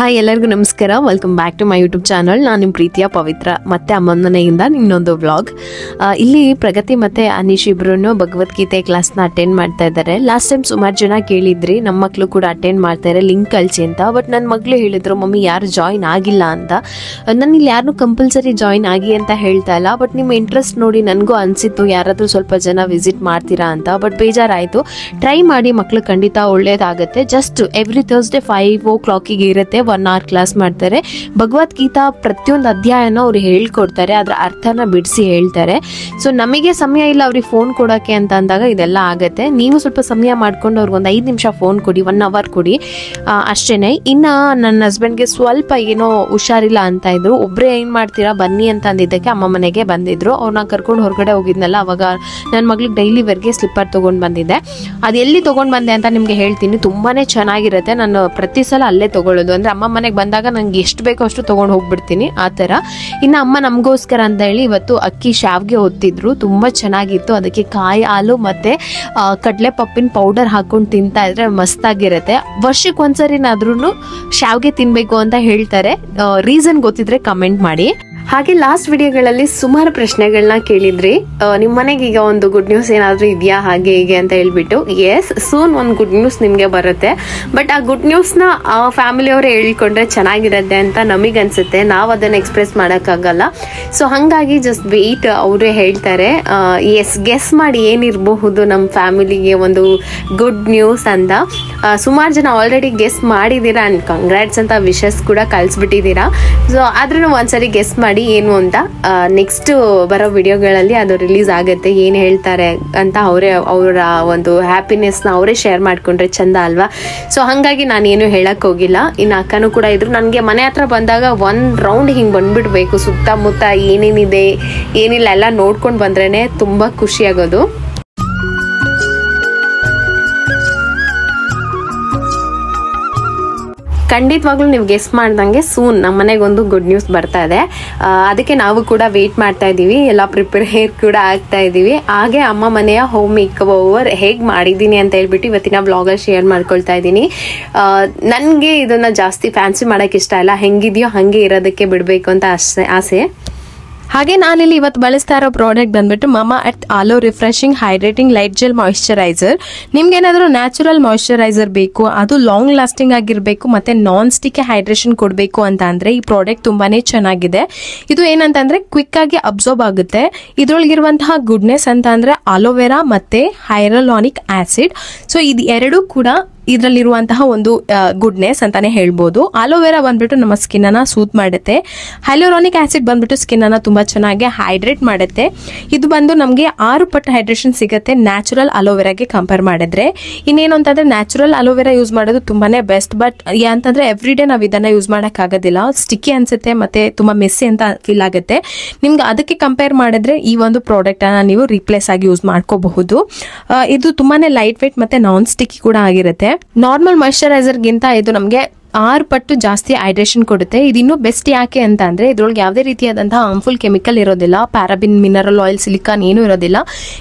Hi ಎಲ್ಲರಿಗೂ ನಮಸ್ಕಾರ. Welcome back to my YouTube channel. ನಾನು ನಿಮ್ಮ ಪ್ರೀತಿಯ ಪವಿತ್ರ ಮತ್ತೆ ಅಮ್ಮನ ಮನೆಯಿಂದ ಇನ್ನೊಂದು ವ್ಲಾಗ್. ಇಲ್ಲಿ ಪ್ರಗತಿ ಮತ್ತೆ ಅನೀಶ್ ಇಬ್ರು ಭಗವದ್ಗೀತೆ ಕ್ಲಾಸ್ನ ಅಟೆಂಡ್ ಮಾಡ್ತಾ ಇದ್ದಾರೆ. ಲಾಸ್ಟ್ ಟೈಮ್ ಸುಮಾರು ಜನ ಕೇಳಿದ್ರಿ ನಮ್ಮ ಮಕ್ಕಳು ಕೂಡ ಅಟೆಂಡ್ ಮಾಡ್ತಾರೆ, ಲಿಂಕ್ ಕಳಿಸಿ ಅಂತ. ಬಟ್ ನನ್ನ ಮಗಳು ಹೇಳಿದ್ರು ಮಮ್ಮಿ ಯಾರು ಜಾಯಿನ್ ಆಗಿಲ್ಲ ಅಂತ. ನಾನು ಇಲ್ಲಿ ಯಾರನ್ನೂ ಕಂಪಲ್ಸರಿ ಜಾಯಿನ್ ಆಗಿ ಅಂತ ಹೇಳ್ತಾ ಇಲ್ಲ, ಬಟ್ ನಿಮ್ಮ ಇಂಟ್ರೆಸ್ಟ್ ನೋಡಿ ನನಗೂ ಅನಿಸಿತ್ತು ಯಾರಾದರೂ ಸ್ವಲ್ಪ ಜನ ವಿಸಿಟ್ ಮಾಡ್ತೀರಾ ಅಂತ. ಬಟ್ ಬೇಜಾರಾಯಿತು. ಟ್ರೈ ಮಾಡಿ, ಮಕ್ಕಳು ಖಂಡಿತ ಒಳ್ಳೇದಾಗುತ್ತೆ. ಜಸ್ಟ್ ಎವ್ರಿ ಥರ್ಸ್ಡೇ 5 o'clock ಇರುತ್ತೆ, 1 hour ಕ್ಲಾಸ್ ಮಾಡ್ತಾರೆ. ಭಗವದ್ಗೀತಾ ಪ್ರತಿಯೊಂದು ಅಧ್ಯಾಯನ ಅವ್ರು ಹೇಳ್ಕೊಡ್ತಾರೆ, ಅದರ ಅರ್ಥನ ಬಿಡಿಸಿ ಹೇಳ್ತಾರೆ. ಸೊ ನಮಗೆ ಸಮಯ ಇಲ್ಲ ಅವ್ರಿಗೆ ಫೋನ್ ಕೊಡೋಕ್ಕೆ ಅಂತ ಅಂದಾಗ ಇದೆಲ್ಲ ಆಗುತ್ತೆ. ನೀವು ಸ್ವಲ್ಪ ಸಮಯ ಮಾಡ್ಕೊಂಡು ಅವ್ರಿಗೆ ಒಂದು 5 ನಿಮಿಷ ಫೋನ್ ಕೊಡಿ, 1 hour ಕೊಡಿ ಅಷ್ಟೇನೆ. ಇನ್ನು ನನ್ನ ಹಸ್ಬೆಂಡ್ಗೆ ಸ್ವಲ್ಪ ಏನೋ ಹುಷಾರಿಲ್ಲ ಅಂತ ಇದ್ರು. ಒಬ್ಬರೇ ಏನು ಮಾಡ್ತೀರಾ ಬನ್ನಿ ಅಂತ ಅಂದಿದ್ದಕ್ಕೆ ಅಮ್ಮ ಮನೆಗೆ ಬಂದಿದ್ರು. ಅವ್ರನ್ನ ಕರ್ಕೊಂಡು ಹೊರಗಡೆ ಹೋಗಿದ್ನಲ್ಲ, ಅವಾಗ ನನ್ನ ಮಗಳಿಗೆ ಡೈಲಿ ವೇರ್ಗೆ ಸ್ಲಿಪ್ಪರ್ ತೊಗೊಂಡು ಬಂದಿದ್ದೆ. ಅದು ಎಲ್ಲಿ ತೊಗೊಂಡು ಬಂದೆ ಅಂತ ನಿಮಗೆ ಹೇಳ್ತೀನಿ. ತುಂಬಾ ಚೆನ್ನಾಗಿರುತ್ತೆ. ನಾನು ಪ್ರತಿ ಸಲ ಅಲ್ಲೇ ತೊಗೊಳ್ಳೋದು. ಅಂದರೆ ಅಮ್ಮ ಮನೆಗೆ ಬಂದಾಗ ನನಗೆ ಎಷ್ಟು ಬೇಕೋ ಅಷ್ಟು ತೊಗೊಂಡು ಹೋಗ್ಬಿಡ್ತೀನಿ ಆ ಥರ. ಇನ್ನು ಅಮ್ಮ ನಮಗೋಸ್ಕರ ಅಂತ ಹೇಳಿ ಇವತ್ತು ಅಕ್ಕಿ ಶಾವ್ಗೆ ಹೊತ್ತಿದ್ರು, ತುಂಬ ಚೆನ್ನಾಗಿತ್ತು. ಅದಕ್ಕೆ ಕಾಯಿ ಹಾಲು ಮತ್ತು ಕಡಲೆ ಪಪ್ಪಿನ ಪೌಡರ್ ಹಾಕ್ಕೊಂಡು ತಿಂತಾ ಇದ್ರೆ ಮಸ್ತಾಗಿರುತ್ತೆ. ವರ್ಷಕ್ಕೆ ಒಂದ್ಸರಿನಾದ್ರೂ ಶಾವ್ಗೆ ತಿನ್ನಬೇಕು ಅಂತ ಹೇಳ್ತಾರೆ. ರೀಸನ್ ಗೊತ್ತಿದ್ರೆ ಕಮೆಂಟ್ ಮಾಡಿ. ಹಾಗೆ ಲಾಸ್ಟ್ ವಿಡಿಯೋಗಳಲ್ಲಿ ಸುಮಾರು ಪ್ರಶ್ನೆಗಳನ್ನ ಕೇಳಿದ್ರಿ. ನಿಮ್ಮ ಮನೆಗೆ ಈಗ ಒಂದು ಗುಡ್ ನ್ಯೂಸ್ ಏನಾದರೂ ಇದೆಯಾ ಹಾಗೆ ಹೀಗೆ ಅಂತ ಹೇಳ್ಬಿಟ್ಟು. ಎಸ್, ಸೂನ್ ಒಂದು ಗುಡ್ ನ್ಯೂಸ್ ನಿಮಗೆ ಬರುತ್ತೆ. ಬಟ್ ಆ ಗುಡ್ ನ್ಯೂಸ್ನ ಫ್ಯಾಮಿಲಿಯವರೇ ಹೇಳ್ಕೊಂಡ್ರೆ ಚೆನ್ನಾಗಿರುತ್ತೆ ಅಂತ ನಮಗನ್ಸುತ್ತೆ. ನಾವು ಅದನ್ನು ಎಕ್ಸ್ಪ್ರೆಸ್ ಮಾಡೋಕ್ಕಾಗಲ್ಲ. ಸೊ ಹಾಗಾಗಿ ಜಸ್ಟ್ ವೆಯ್ಟ್, ಅವರೇ ಹೇಳ್ತಾರೆ. ಎಸ್, ಗೆಸ್ ಮಾಡಿ ಏನಿರಬಹುದು ನಮ್ಮ ಫ್ಯಾಮಿಲಿಗೆ ಒಂದು ಗುಡ್ ನ್ಯೂಸ್ ಅಂತ. ಸುಮಾರು ಜನ ಆಲ್ರೆಡಿ ಗೆಸ್ ಮಾಡಿದ್ದೀರಾ ಆ್ಯಂಡ್ ಕಂಗ್ರಾಟ್ಸ್ ಅಂತ ವಿಶಸ್ ಕೂಡ ಕಳಿಸ್ಬಿಟ್ಟಿದ್ದೀರಾ. ಸೊ ಆದ್ರೂ ಒಂದ್ಸರಿ ಗೆಸ್ ಮಾಡಿ ಏನು ಅಂತ. ನೆಕ್ಸ್ಟ್ ಬರೋ ವಿಡಿಯೋಗಳಲ್ಲಿ ಅದು ರಿಲೀಸ್ ಆಗುತ್ತೆ, ಏನು ಹೇಳ್ತಾರೆ ಅಂತ ಅವರ ಒಂದು ಹ್ಯಾಪಿನೆಸ್ನ ಅವರೇ ಶೇರ್ ಮಾಡ್ಕೊಂಡ್ರೆ ಚಂದ ಅಲ್ವಾ. ಸೊ ಹಾಗಾಗಿ ನಾನೇನು ಹೇಳಕ್ ಹೋಗಿಲ್ಲ. ಇನ್ನು ಅಕ್ಕನೂ ಕೂಡ ಇದ್ರು. ನನಗೆ ಮನೆ ಹತ್ರ ಬಂದಾಗ 1 ರೌಂಡ್ ಹಿಂಗೆ ಬಂದ್ಬಿಡ್ಬೇಕು, ಸುತ್ತಮುತ್ತ ಏನೇನಿದೆ ಏನಿಲ್ಲ ಎಲ್ಲ ನೋಡ್ಕೊಂಡು ಬಂದ್ರೇನೆ ತುಂಬ ಖುಷಿಯಾಗೋದು. ಖಂಡಿತವಾಗ್ಲೂ ನೀವು ಗೆಸ್ ಮಾಡ್ದಂಗೆ ಸೂನ್ ನಮ್ಮ ಮನೆಗೆ ಒಂದು ಗುಡ್ ನ್ಯೂಸ್ ಬರ್ತಾ ಇದೆ. ಅದಕ್ಕೆ ನಾವು ಕೂಡ ವೆಯ್ಟ್ ಮಾಡ್ತಾ ಇದ್ದೀವಿ, ಎಲ್ಲ ಪ್ರಿಪೇರ್ ಕೂಡ ಆಗ್ತಾ ಇದ್ದೀವಿ. ಹಾಗೆ ಅಮ್ಮ ಮನೆಯ ಹೋಮ್ ಮೇಕ್ ಓವರ್ ಹೇಗೆ ಮಾಡಿದ್ದೀನಿ ಅಂತ ಹೇಳ್ಬಿಟ್ಟು ಇವತ್ತಿನ ವ್ಲಾಗಲ್ಲಿ ಶೇರ್ ಮಾಡ್ಕೊಳ್ತಾ ಇದ್ದೀನಿ. ನನಗೆ ಇದನ್ನು ಜಾಸ್ತಿ ಫ್ಯಾನ್ಸಿ ಮಾಡೋಕ್ಕೆ ಇಷ್ಟ ಇಲ್ಲ, ಹೆಂಗಿದೆಯೋ ಹಾಗೆ ಇರೋದಕ್ಕೆ ಬಿಡಬೇಕು ಅಂತ ಆಸೆ. ಹಾಗೆ ನಾನಿಲ್ಲಿ ಇವತ್ತು ಬಳಸ್ತಾ ಇರೋ ಪ್ರಾಡಕ್ಟ್ ಬಂದ್ಬಿಟ್ಟು ಮಾಮಾ earth ಆಲೋ refreshing hydrating light gel moisturiser. ನಿಮ್ಗೆ ಏನಾದರೂ ನ್ಯಾಚುರಲ್ ಮಾಯಿಶ್ಚರೈಸರ್ ಬೇಕು, ಅದು ಲಾಂಗ್ ಲಾಸ್ಟಿಂಗ್ ಆಗಿರಬೇಕು ಮತ್ತೆ ನಾನ್ ಸ್ಟಿಕ್ ಹೈಡ್ರೇಷನ್ ಕೊಡಬೇಕು ಅಂತ ಅಂದ್ರೆ ಈ ಪ್ರಾಡಕ್ಟ್ ತುಂಬಾನೇ ಚೆನ್ನಾಗಿದೆ. ಇದು ಏನಂತಂದ್ರೆ ಕ್ವಿಕ್ ಆಗಿ ಅಬ್ಸರ್ವ್ ಆಗುತ್ತೆ. ಇದ್ರೊಳಗಿರುವಂತಹ ಗುಡ್ನೆಸ್ ಅಂತ ಅಂದ್ರೆ ಆಲೋವೆರಾ ಮತ್ತೆ ಹೈರಲಾನಿಕ್ ಆಸಿಡ್. ಸೊ ಇದು ಎರಡೂ ಕೂಡ ಇದರಲ್ಲಿರುವಂತಹ ಒಂದು ಗುಡ್ನೆಸ್ ಅಂತಾನೆ ಹೇಳ್ಬೋದು. ಆಲೋವೆರಾ ಬಂದ್ಬಿಟ್ಟು ನಮ್ಮ ಸ್ಕಿನ್ ಅನ್ನ ಸೂತ್ ಮಾಡುತ್ತೆ. ಹೈಲೋರಾನಿಕ್ ಆಸಿಡ್ ಬಂದ್ಬಿಟ್ಟು ಸ್ಕಿನ್ ಅನ್ನ ತುಂಬಾ ಚೆನ್ನಾಗಿ ಹೈಡ್ರೇಟ್ ಮಾಡುತ್ತೆ. ಇದು ಬಂದು ನಮಗೆ 6 ಪಟ್ಟು ಹೈಡ್ರೇಷನ್ ಸಿಗುತ್ತೆ ನ್ಯಾಚುರಲ್ ಅಲೋವೆರಾಗೆ ಕಂಪೇರ್ ಮಾಡಿದ್ರೆ. ಇನ್ನೇನು ಅಂತಂದ್ರೆ ನ್ಯಾಚುರಲ್ ಅಲೋವೆರಾ ಯೂಸ್ ಮಾಡೋದು ತುಂಬಾನೇ ಬೆಸ್ಟ್. ಬಟ್ ಅಂತಂದ್ರೆ ಎವ್ರಿ ಡೇ ನಾವು ಇದನ್ನ ಯೂಸ್ ಮಾಡಕ್ ಆಗೋದಿಲ್ಲ, ಸ್ಟಿಕ್ಕಿ ಅನ್ಸುತ್ತೆ ಮತ್ತೆ ತುಂಬಾ ಮೆಸ್ಸಿ ಅಂತ ಫೀಲ್ ಆಗುತ್ತೆ. ನಿಮ್ಗೆ ಅದಕ್ಕೆ ಕಂಪೇರ್ ಮಾಡಿದ್ರೆ ಈ ಒಂದು ಪ್ರಾಡಕ್ಟ್ ಅನ್ನ ನೀವು ರಿಪ್ಲೇಸ್ ಆಗಿ ಯೂಸ್ ಮಾಡ್ಕೋಬಹುದು. ಇದು ತುಂಬಾನೇ ಲೈಟ್ ವೇಟ್ ಮತ್ತೆ ನಾನ್ ಸ್ಟಿಕ್ಕಿ ಕೂಡ ಆಗಿರುತ್ತೆ. ನಾರ್ಮಲ್ ಮಾಯಿಶ್ಚರೈಸರ್ ಗಿಂತ ಇದು ನಮಗೆ 6 ಪಟ್ಟು ಜಾಸ್ತಿ ಹೈಡ್ರೇಷನ್ ಕೊಡುತ್ತೆ. ಇದು ಇನ್ನೂ ಬೆಸ್ಟ್ ಯಾಕೆ ಅಂತ ಅಂದ್ರೆ ಇದ್ರೊಳಗೆ ಯಾವುದೇ ರೀತಿಯಾದಂತಹ ಹಾರ್ಮ್ಫುಲ್ ಕೆಮಿಕಲ್ ಇರೋದಿಲ್ಲ, ಪ್ಯಾರಾಬಿನ್, ಮಿನರಲ್ ಆಯಿಲ್, ಸಿಲಿಕಾನ್ ಏನೂ ಇರೋದಿಲ್ಲ.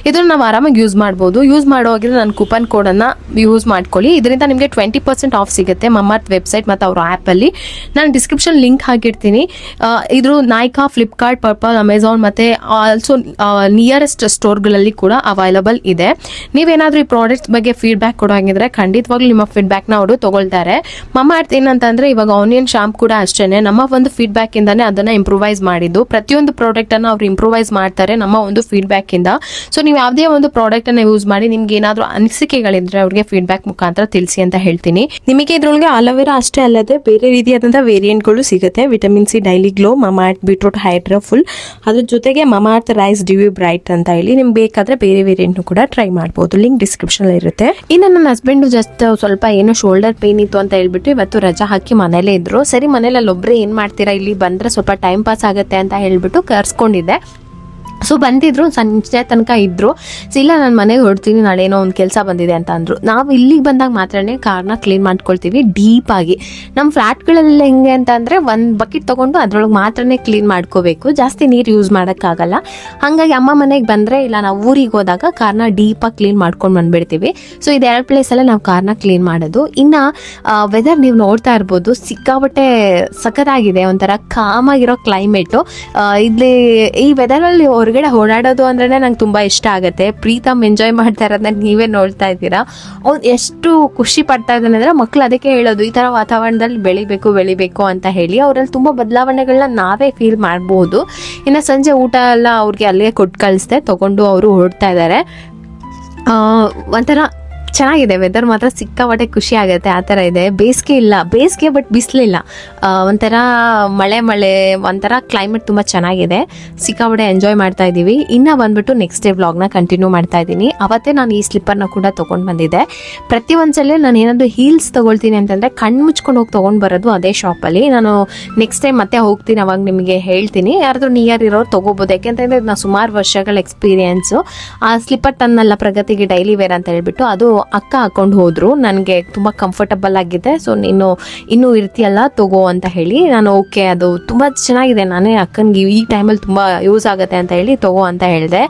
ಇದನ್ನ ನಾವು ಆರಾಮಾಗಿ ಯೂಸ್ ಮಾಡ್ಬೋದು. ಯೂಸ್ ಮಾಡುವಾಗ ನನ್ನ ಕೂಪನ್ ಕೋಡನ್ನು ಯೂಸ್ ಮಾಡ್ಕೊಳ್ಳಿ. ಇದರಿಂದ ನಿಮಗೆ 20% ಆಫ್ ಸಿಗುತ್ತೆ ಮಮ್ಮರ್ತ್ ವೆಬ್ಸೈಟ್ ಮತ್ತು ಅವ್ರ ಆ್ಯಪಲ್ಲಿ. ನಾನು ಡಿಸ್ಕ್ರಿಪ್ಷನ್ ಲಿಂಕ್ ಹಾಕಿರ್ತೀನಿ. ಇದ್ರ ನಾಯ್ಕಾ, ಫ್ಲಿಪ್ಕಾರ್ಟ್, ಪರ್ಪಲ್, ಅಮೆಝಾನ್ ಮತ್ತು ಆಲ್ಸೋ ನಿಯರೆಸ್ಟ್ ಸ್ಟೋರ್ಗಳಲ್ಲಿ ಕೂಡ ಅವೈಲಬಲ್ ಇದೆ. ನೀವೇನಾದರೂ ಈ ಪ್ರಾಡಕ್ಟ್ಸ್ ಬಗ್ಗೆ ಫೀಡ್ಬ್ಯಾಕ್ ಕೊಡೋಂಗಿದ್ರೆ ಖಂಡಿತವಾಗ್ಲೂ ನಿಮ್ಮ ಫೀಡ್ಬ್ಯಾಕ್ನ ಅವರು ತಗೊಳ್ತಾರೆ. ಮಮ್ಮರ್ತ್ ಏನಂತಂದ್ರೆ ಇವಾಗ ಆನಿಯನ್ ಶಾಂಪ್ ಕೂಡ ಅಷ್ಟೇನೆ ನಮ್ಮ ಒಂದು ಫೀಡ್ಬ್ಯಾಕ್ ಇಂದಾನೆ ಅದನ್ನ ಇಂಪ್ರೂವೈಸ್ ಮಾಡಿದ್ದು. ಪ್ರತಿಯೊಂದು ಪ್ರಾಡಕ್ಟ್ ಅನ್ನ ಅವ್ರು ಇಂಪ್ರೂವೈಸ್ ಮಾಡ್ತಾರೆ ನಮ್ಮ ಒಂದು ಫೀಡ್ಬ್ಯಾಕ್ ಇಂದ. ಸೊ ನೀವು ಯಾವುದೇ ಒಂದು ಪ್ರಾಡಕ್ಟ್ ಅನ್ನ ಯೂಸ್ ಮಾಡಿ ನಿಮ್ಗೆ ಏನಾದ್ರೂ ಅನಿಸಿಕೆಗಳಿದ್ರೆ ಅವ್ರಿಗೆ ಫೀಡ್ಬ್ಯಾಕ್ ಮುಖಾಂತರ ತಿಳಿಸಿ ಅಂತ ಹೇಳ್ತೀನಿ. ನಿಮಗೆ ಇದ್ರೊಳಗೆ ಆಲೋವೆರಾ ಅಷ್ಟೇ ಅಲ್ಲದೆ ಬೇರೆ ರೀತಿಯಾದಂತಹ ವೇರಿಯಂಟ್ಗಳು ಸಿಗುತ್ತೆ. Vitamin C daily glow, ಮಮಾರ್ತ್ beetroot hydra full, ಅದ್ರ ಜೊತೆಗೆ ಮಮಾರ್ತ್ ರೈಸ್ ಡಿವಿ ಬ್ರೈಟ್ ಅಂತ ಹೇಳಿ ನಿಮ್ಗೆ ಬೇಕಾದ್ರೆ ಬೇರೆ ವೇರಿಯಂಟ್ ಕೂಡ ಟ್ರೈ ಮಾಡಬಹುದು. ಲಿಂಕ್ ಡಿಸ್ಕ್ರಿಪ್ಷನ್ ಇರುತ್ತೆ. ಇನ್ನು ನನ್ನ ಹಸ್ಬೆಂಡ್ ಜಸ್ಟ್ ಸ್ವಲ್ಪ ಏನೋ ಶೋಲ್ಡರ್ ಪೇನ್ ಇತ್ತು ಅಂತ ಹೇಳ್ಬಿಟ್ಟು ಇವತ್ತು ರಜಾ ಹಾಕಿ ಮನೇಲೇ ಇದ್ರು. ಸರಿ, ಮನೇಲಿ ಅಲ್ಲೊಬ್ಬರೇ ಏನು ಮಾಡ್ತೀರಾ, ಇಲ್ಲಿ ಬಂದರೆ ಸ್ವಲ್ಪ ಟೈಮ್ ಪಾಸ್ ಆಗುತ್ತೆ ಅಂತ ಹೇಳ್ಬಿಟ್ಟು ಕರ್ಸ್ಕೊಂಡಿದ್ದೆ. ಸೊ ಬಂದಿದ್ರು, ಸಂಜೆ ತನಕ ಇದ್ದರು. ಸೊ ಇಲ್ಲ ನಾನು ಮನೆಗೆ ಹೊರಡ್ತೀನಿ, ನಾಳೆ ಏನೋ ಒಂದು ಕೆಲಸ ಬಂದಿದೆ ಅಂತ ಅಂದರು. ನಾವು ಇಲ್ಲಿಗೆ ಬಂದಾಗ ಮಾತ್ರನೇ ಕಾರ್ನ ಕ್ಲೀನ್ ಮಾಡ್ಕೊಳ್ತೀವಿ ಡೀಪಾಗಿ. ನಮ್ಮ ಫ್ಲ್ಯಾಟ್ಗಳಲ್ಲಿ ಹೆಂಗೆ ಅಂತ ಅಂದರೆ ಒಂದು ಬಕೆಟ್ ತೊಗೊಂಡು ಅದರೊಳಗೆ ಮಾತ್ರನೇ ಕ್ಲೀನ್ ಮಾಡ್ಕೋಬೇಕು, ಜಾಸ್ತಿ ನೀರು ಯೂಸ್ ಮಾಡೋಕ್ಕಾಗಲ್ಲ. ಹಾಗಾಗಿ ಅಮ್ಮ ಮನೆಗೆ ಬಂದರೆ ಇಲ್ಲ ನಾವು ಊರಿಗೆ ಹೋದಾಗ ಕಾರ್ನ ಡೀಪಾಗಿ ಕ್ಲೀನ್ ಮಾಡ್ಕೊಂಡು ಬಂದುಬಿಡ್ತೀವಿ. ಸೊ ಇದು 2 ಪ್ಲೇಸಲ್ಲೇ ನಾವು ಕಾರ್ನ ಕ್ಲೀನ್ ಮಾಡೋದು. ಇನ್ನು ವೆದರ್ ನೀವು ನೋಡ್ತಾ ಇರ್ಬೋದು, ಸಿಕ್ಕಾಪಟ್ಟೆ ಸಖತ್ತಾಗಿದೆ, ಒಂಥರ ಕಾಮಾಗಿರೋ ಕ್ಲೈಮೇಟು. ಇಲ್ಲಿ ಈ ವೆದರಲ್ಲಿ ಹೊರಗಡೆ ಓಡಾಡೋದು ಅಂದ್ರೆ ನಂಗೆ ತುಂಬ ಇಷ್ಟ ಆಗುತ್ತೆ. ಪ್ರೀತಮ್ ಎಂಜಾಯ್ ಮಾಡ್ತಾ ಇರೋದನ್ನ ನೀವೇ ನೋಡ್ತಾ ಇದ್ದೀರಾ. ಅವ್ನು ಎಷ್ಟು ಖುಷಿ ಪಡ್ತಾ ಇದ್ದಾನೆ ಅಂದರೆ, ಮಕ್ಕಳು ಅದಕ್ಕೆ ಹೇಳೋದು ಈ ಥರ ವಾತಾವರಣದಲ್ಲಿ ಬೆಳಿಬೇಕು ಅಂತ ಹೇಳಿ. ಅವರಲ್ಲಿ ತುಂಬ ಬದಲಾವಣೆಗಳನ್ನ ನಾವೇ ಫೀಲ್ ಮಾಡ್ಬೋದು. ಇನ್ನು ಸಂಜೆ ಊಟ ಎಲ್ಲ ಅವ್ರಿಗೆ ಅಲ್ಲಿಗೆ ಕೊಟ್ಟು ಕಳಿಸ್ದೆ, ತೊಗೊಂಡು ಅವರು ಹೊರಡ್ತಾ ಇದ್ದಾರೆ. ಒಂಥರ ಚೆನ್ನಾಗಿದೆ ವೆದರ್, ಮಾತ್ರ ಸಿಕ್ಕಾಪಟ್ಟೆ ಖುಷಿ ಆಗುತ್ತೆ. ಆ ಥರ ಇದೆ. ಬೇಸಿಗೆ ಬಟ್ ಬಿಸಿಲಿಲ್ಲ, ಒಂಥರ ಮಳೆ ಒಂಥರ ಕ್ಲೈಮೇಟ್ ತುಂಬ ಚೆನ್ನಾಗಿದೆ. ಸಿಕ್ಕಾಪಟ್ಟೆ ಎಂಜಾಯ್ ಮಾಡ್ತಾ ಇದ್ದೀವಿ. ಇನ್ನು ಬಂದ್ಬಿಟ್ಟು ನೆಕ್ಸ್ಟ್ ಡೇ ವ್ಲಾಗ್ನ ಕಂಟಿನ್ಯೂ ಮಾಡ್ತಾ ಇದ್ದೀನಿ. ಅವತ್ತೇ ನಾನು ಈ ಸ್ಲಿಪ್ಪರ್ನ ಕೂಡ ತೊಗೊಂಡು ಬಂದಿದ್ದೆ. ಪ್ರತಿ ಒಂದ್ಸಲ ನಾನು ಏನಾದರೂ ಹೀಲ್ಸ್ ತೊಗೊಳ್ತೀನಿ ಅಂತಂದರೆ ಕಣ್ಣು ಮುಚ್ಕೊಂಡು ಹೋಗಿ ತೊಗೊಂಡು ಬರೋದು ಅದೇ ಶಾಪಲ್ಲಿ. ನಾನು ನೆಕ್ಸ್ಟ್ ಟೈಮ್ ಮತ್ತೆ ಹೋಗ್ತೀನಿ, ಅವಾಗ ನಿಮಗೆ ಹೇಳ್ತೀನಿ. ಯಾರಾದರೂ ನಿಯರ್ ಇರೋರು ತೊಗೋಬೋದು. ಯಾಕೆಂತಂದರೆ ನಾನು ಸುಮಾರು ವರ್ಷಗಳ ಎಕ್ಸ್ಪೀರಿಯೆನ್ಸು. ಆ ಸ್ಲಿಪ್ಪರ್ ತನ್ನಲ್ಲ ಪ್ರಗತಿಗೆ ಡೈಲಿ ವೇರ್ ಅಂತ ಹೇಳ್ಬಿಟ್ಟು ಅದು ಅಕ್ಕ ಹಾಕೊಂಡು ಹೋದ್ರು. ನನಗೆ ತುಂಬ ಕಂಫರ್ಟಬಲ್ ಆಗಿದೆ. ಸೊ ನೀನು ಇನ್ನೂ ಇರ್ತೀಯಲ್ಲ ತಗೋ ಅಂತ ಹೇಳಿ ನಾನು ಓಕೆ, ಅದು ತುಂಬ ಚೆನ್ನಾಗಿದೆ, ನಾನೇ ಅಕ್ಕನಿಗೆ ಈ ಟೈಮಲ್ಲಿ ತುಂಬ ಯೂಸ್ ಆಗುತ್ತೆ ಅಂತ ಹೇಳಿ ತಗೋ ಅಂತ ಹೇಳಿದೆ.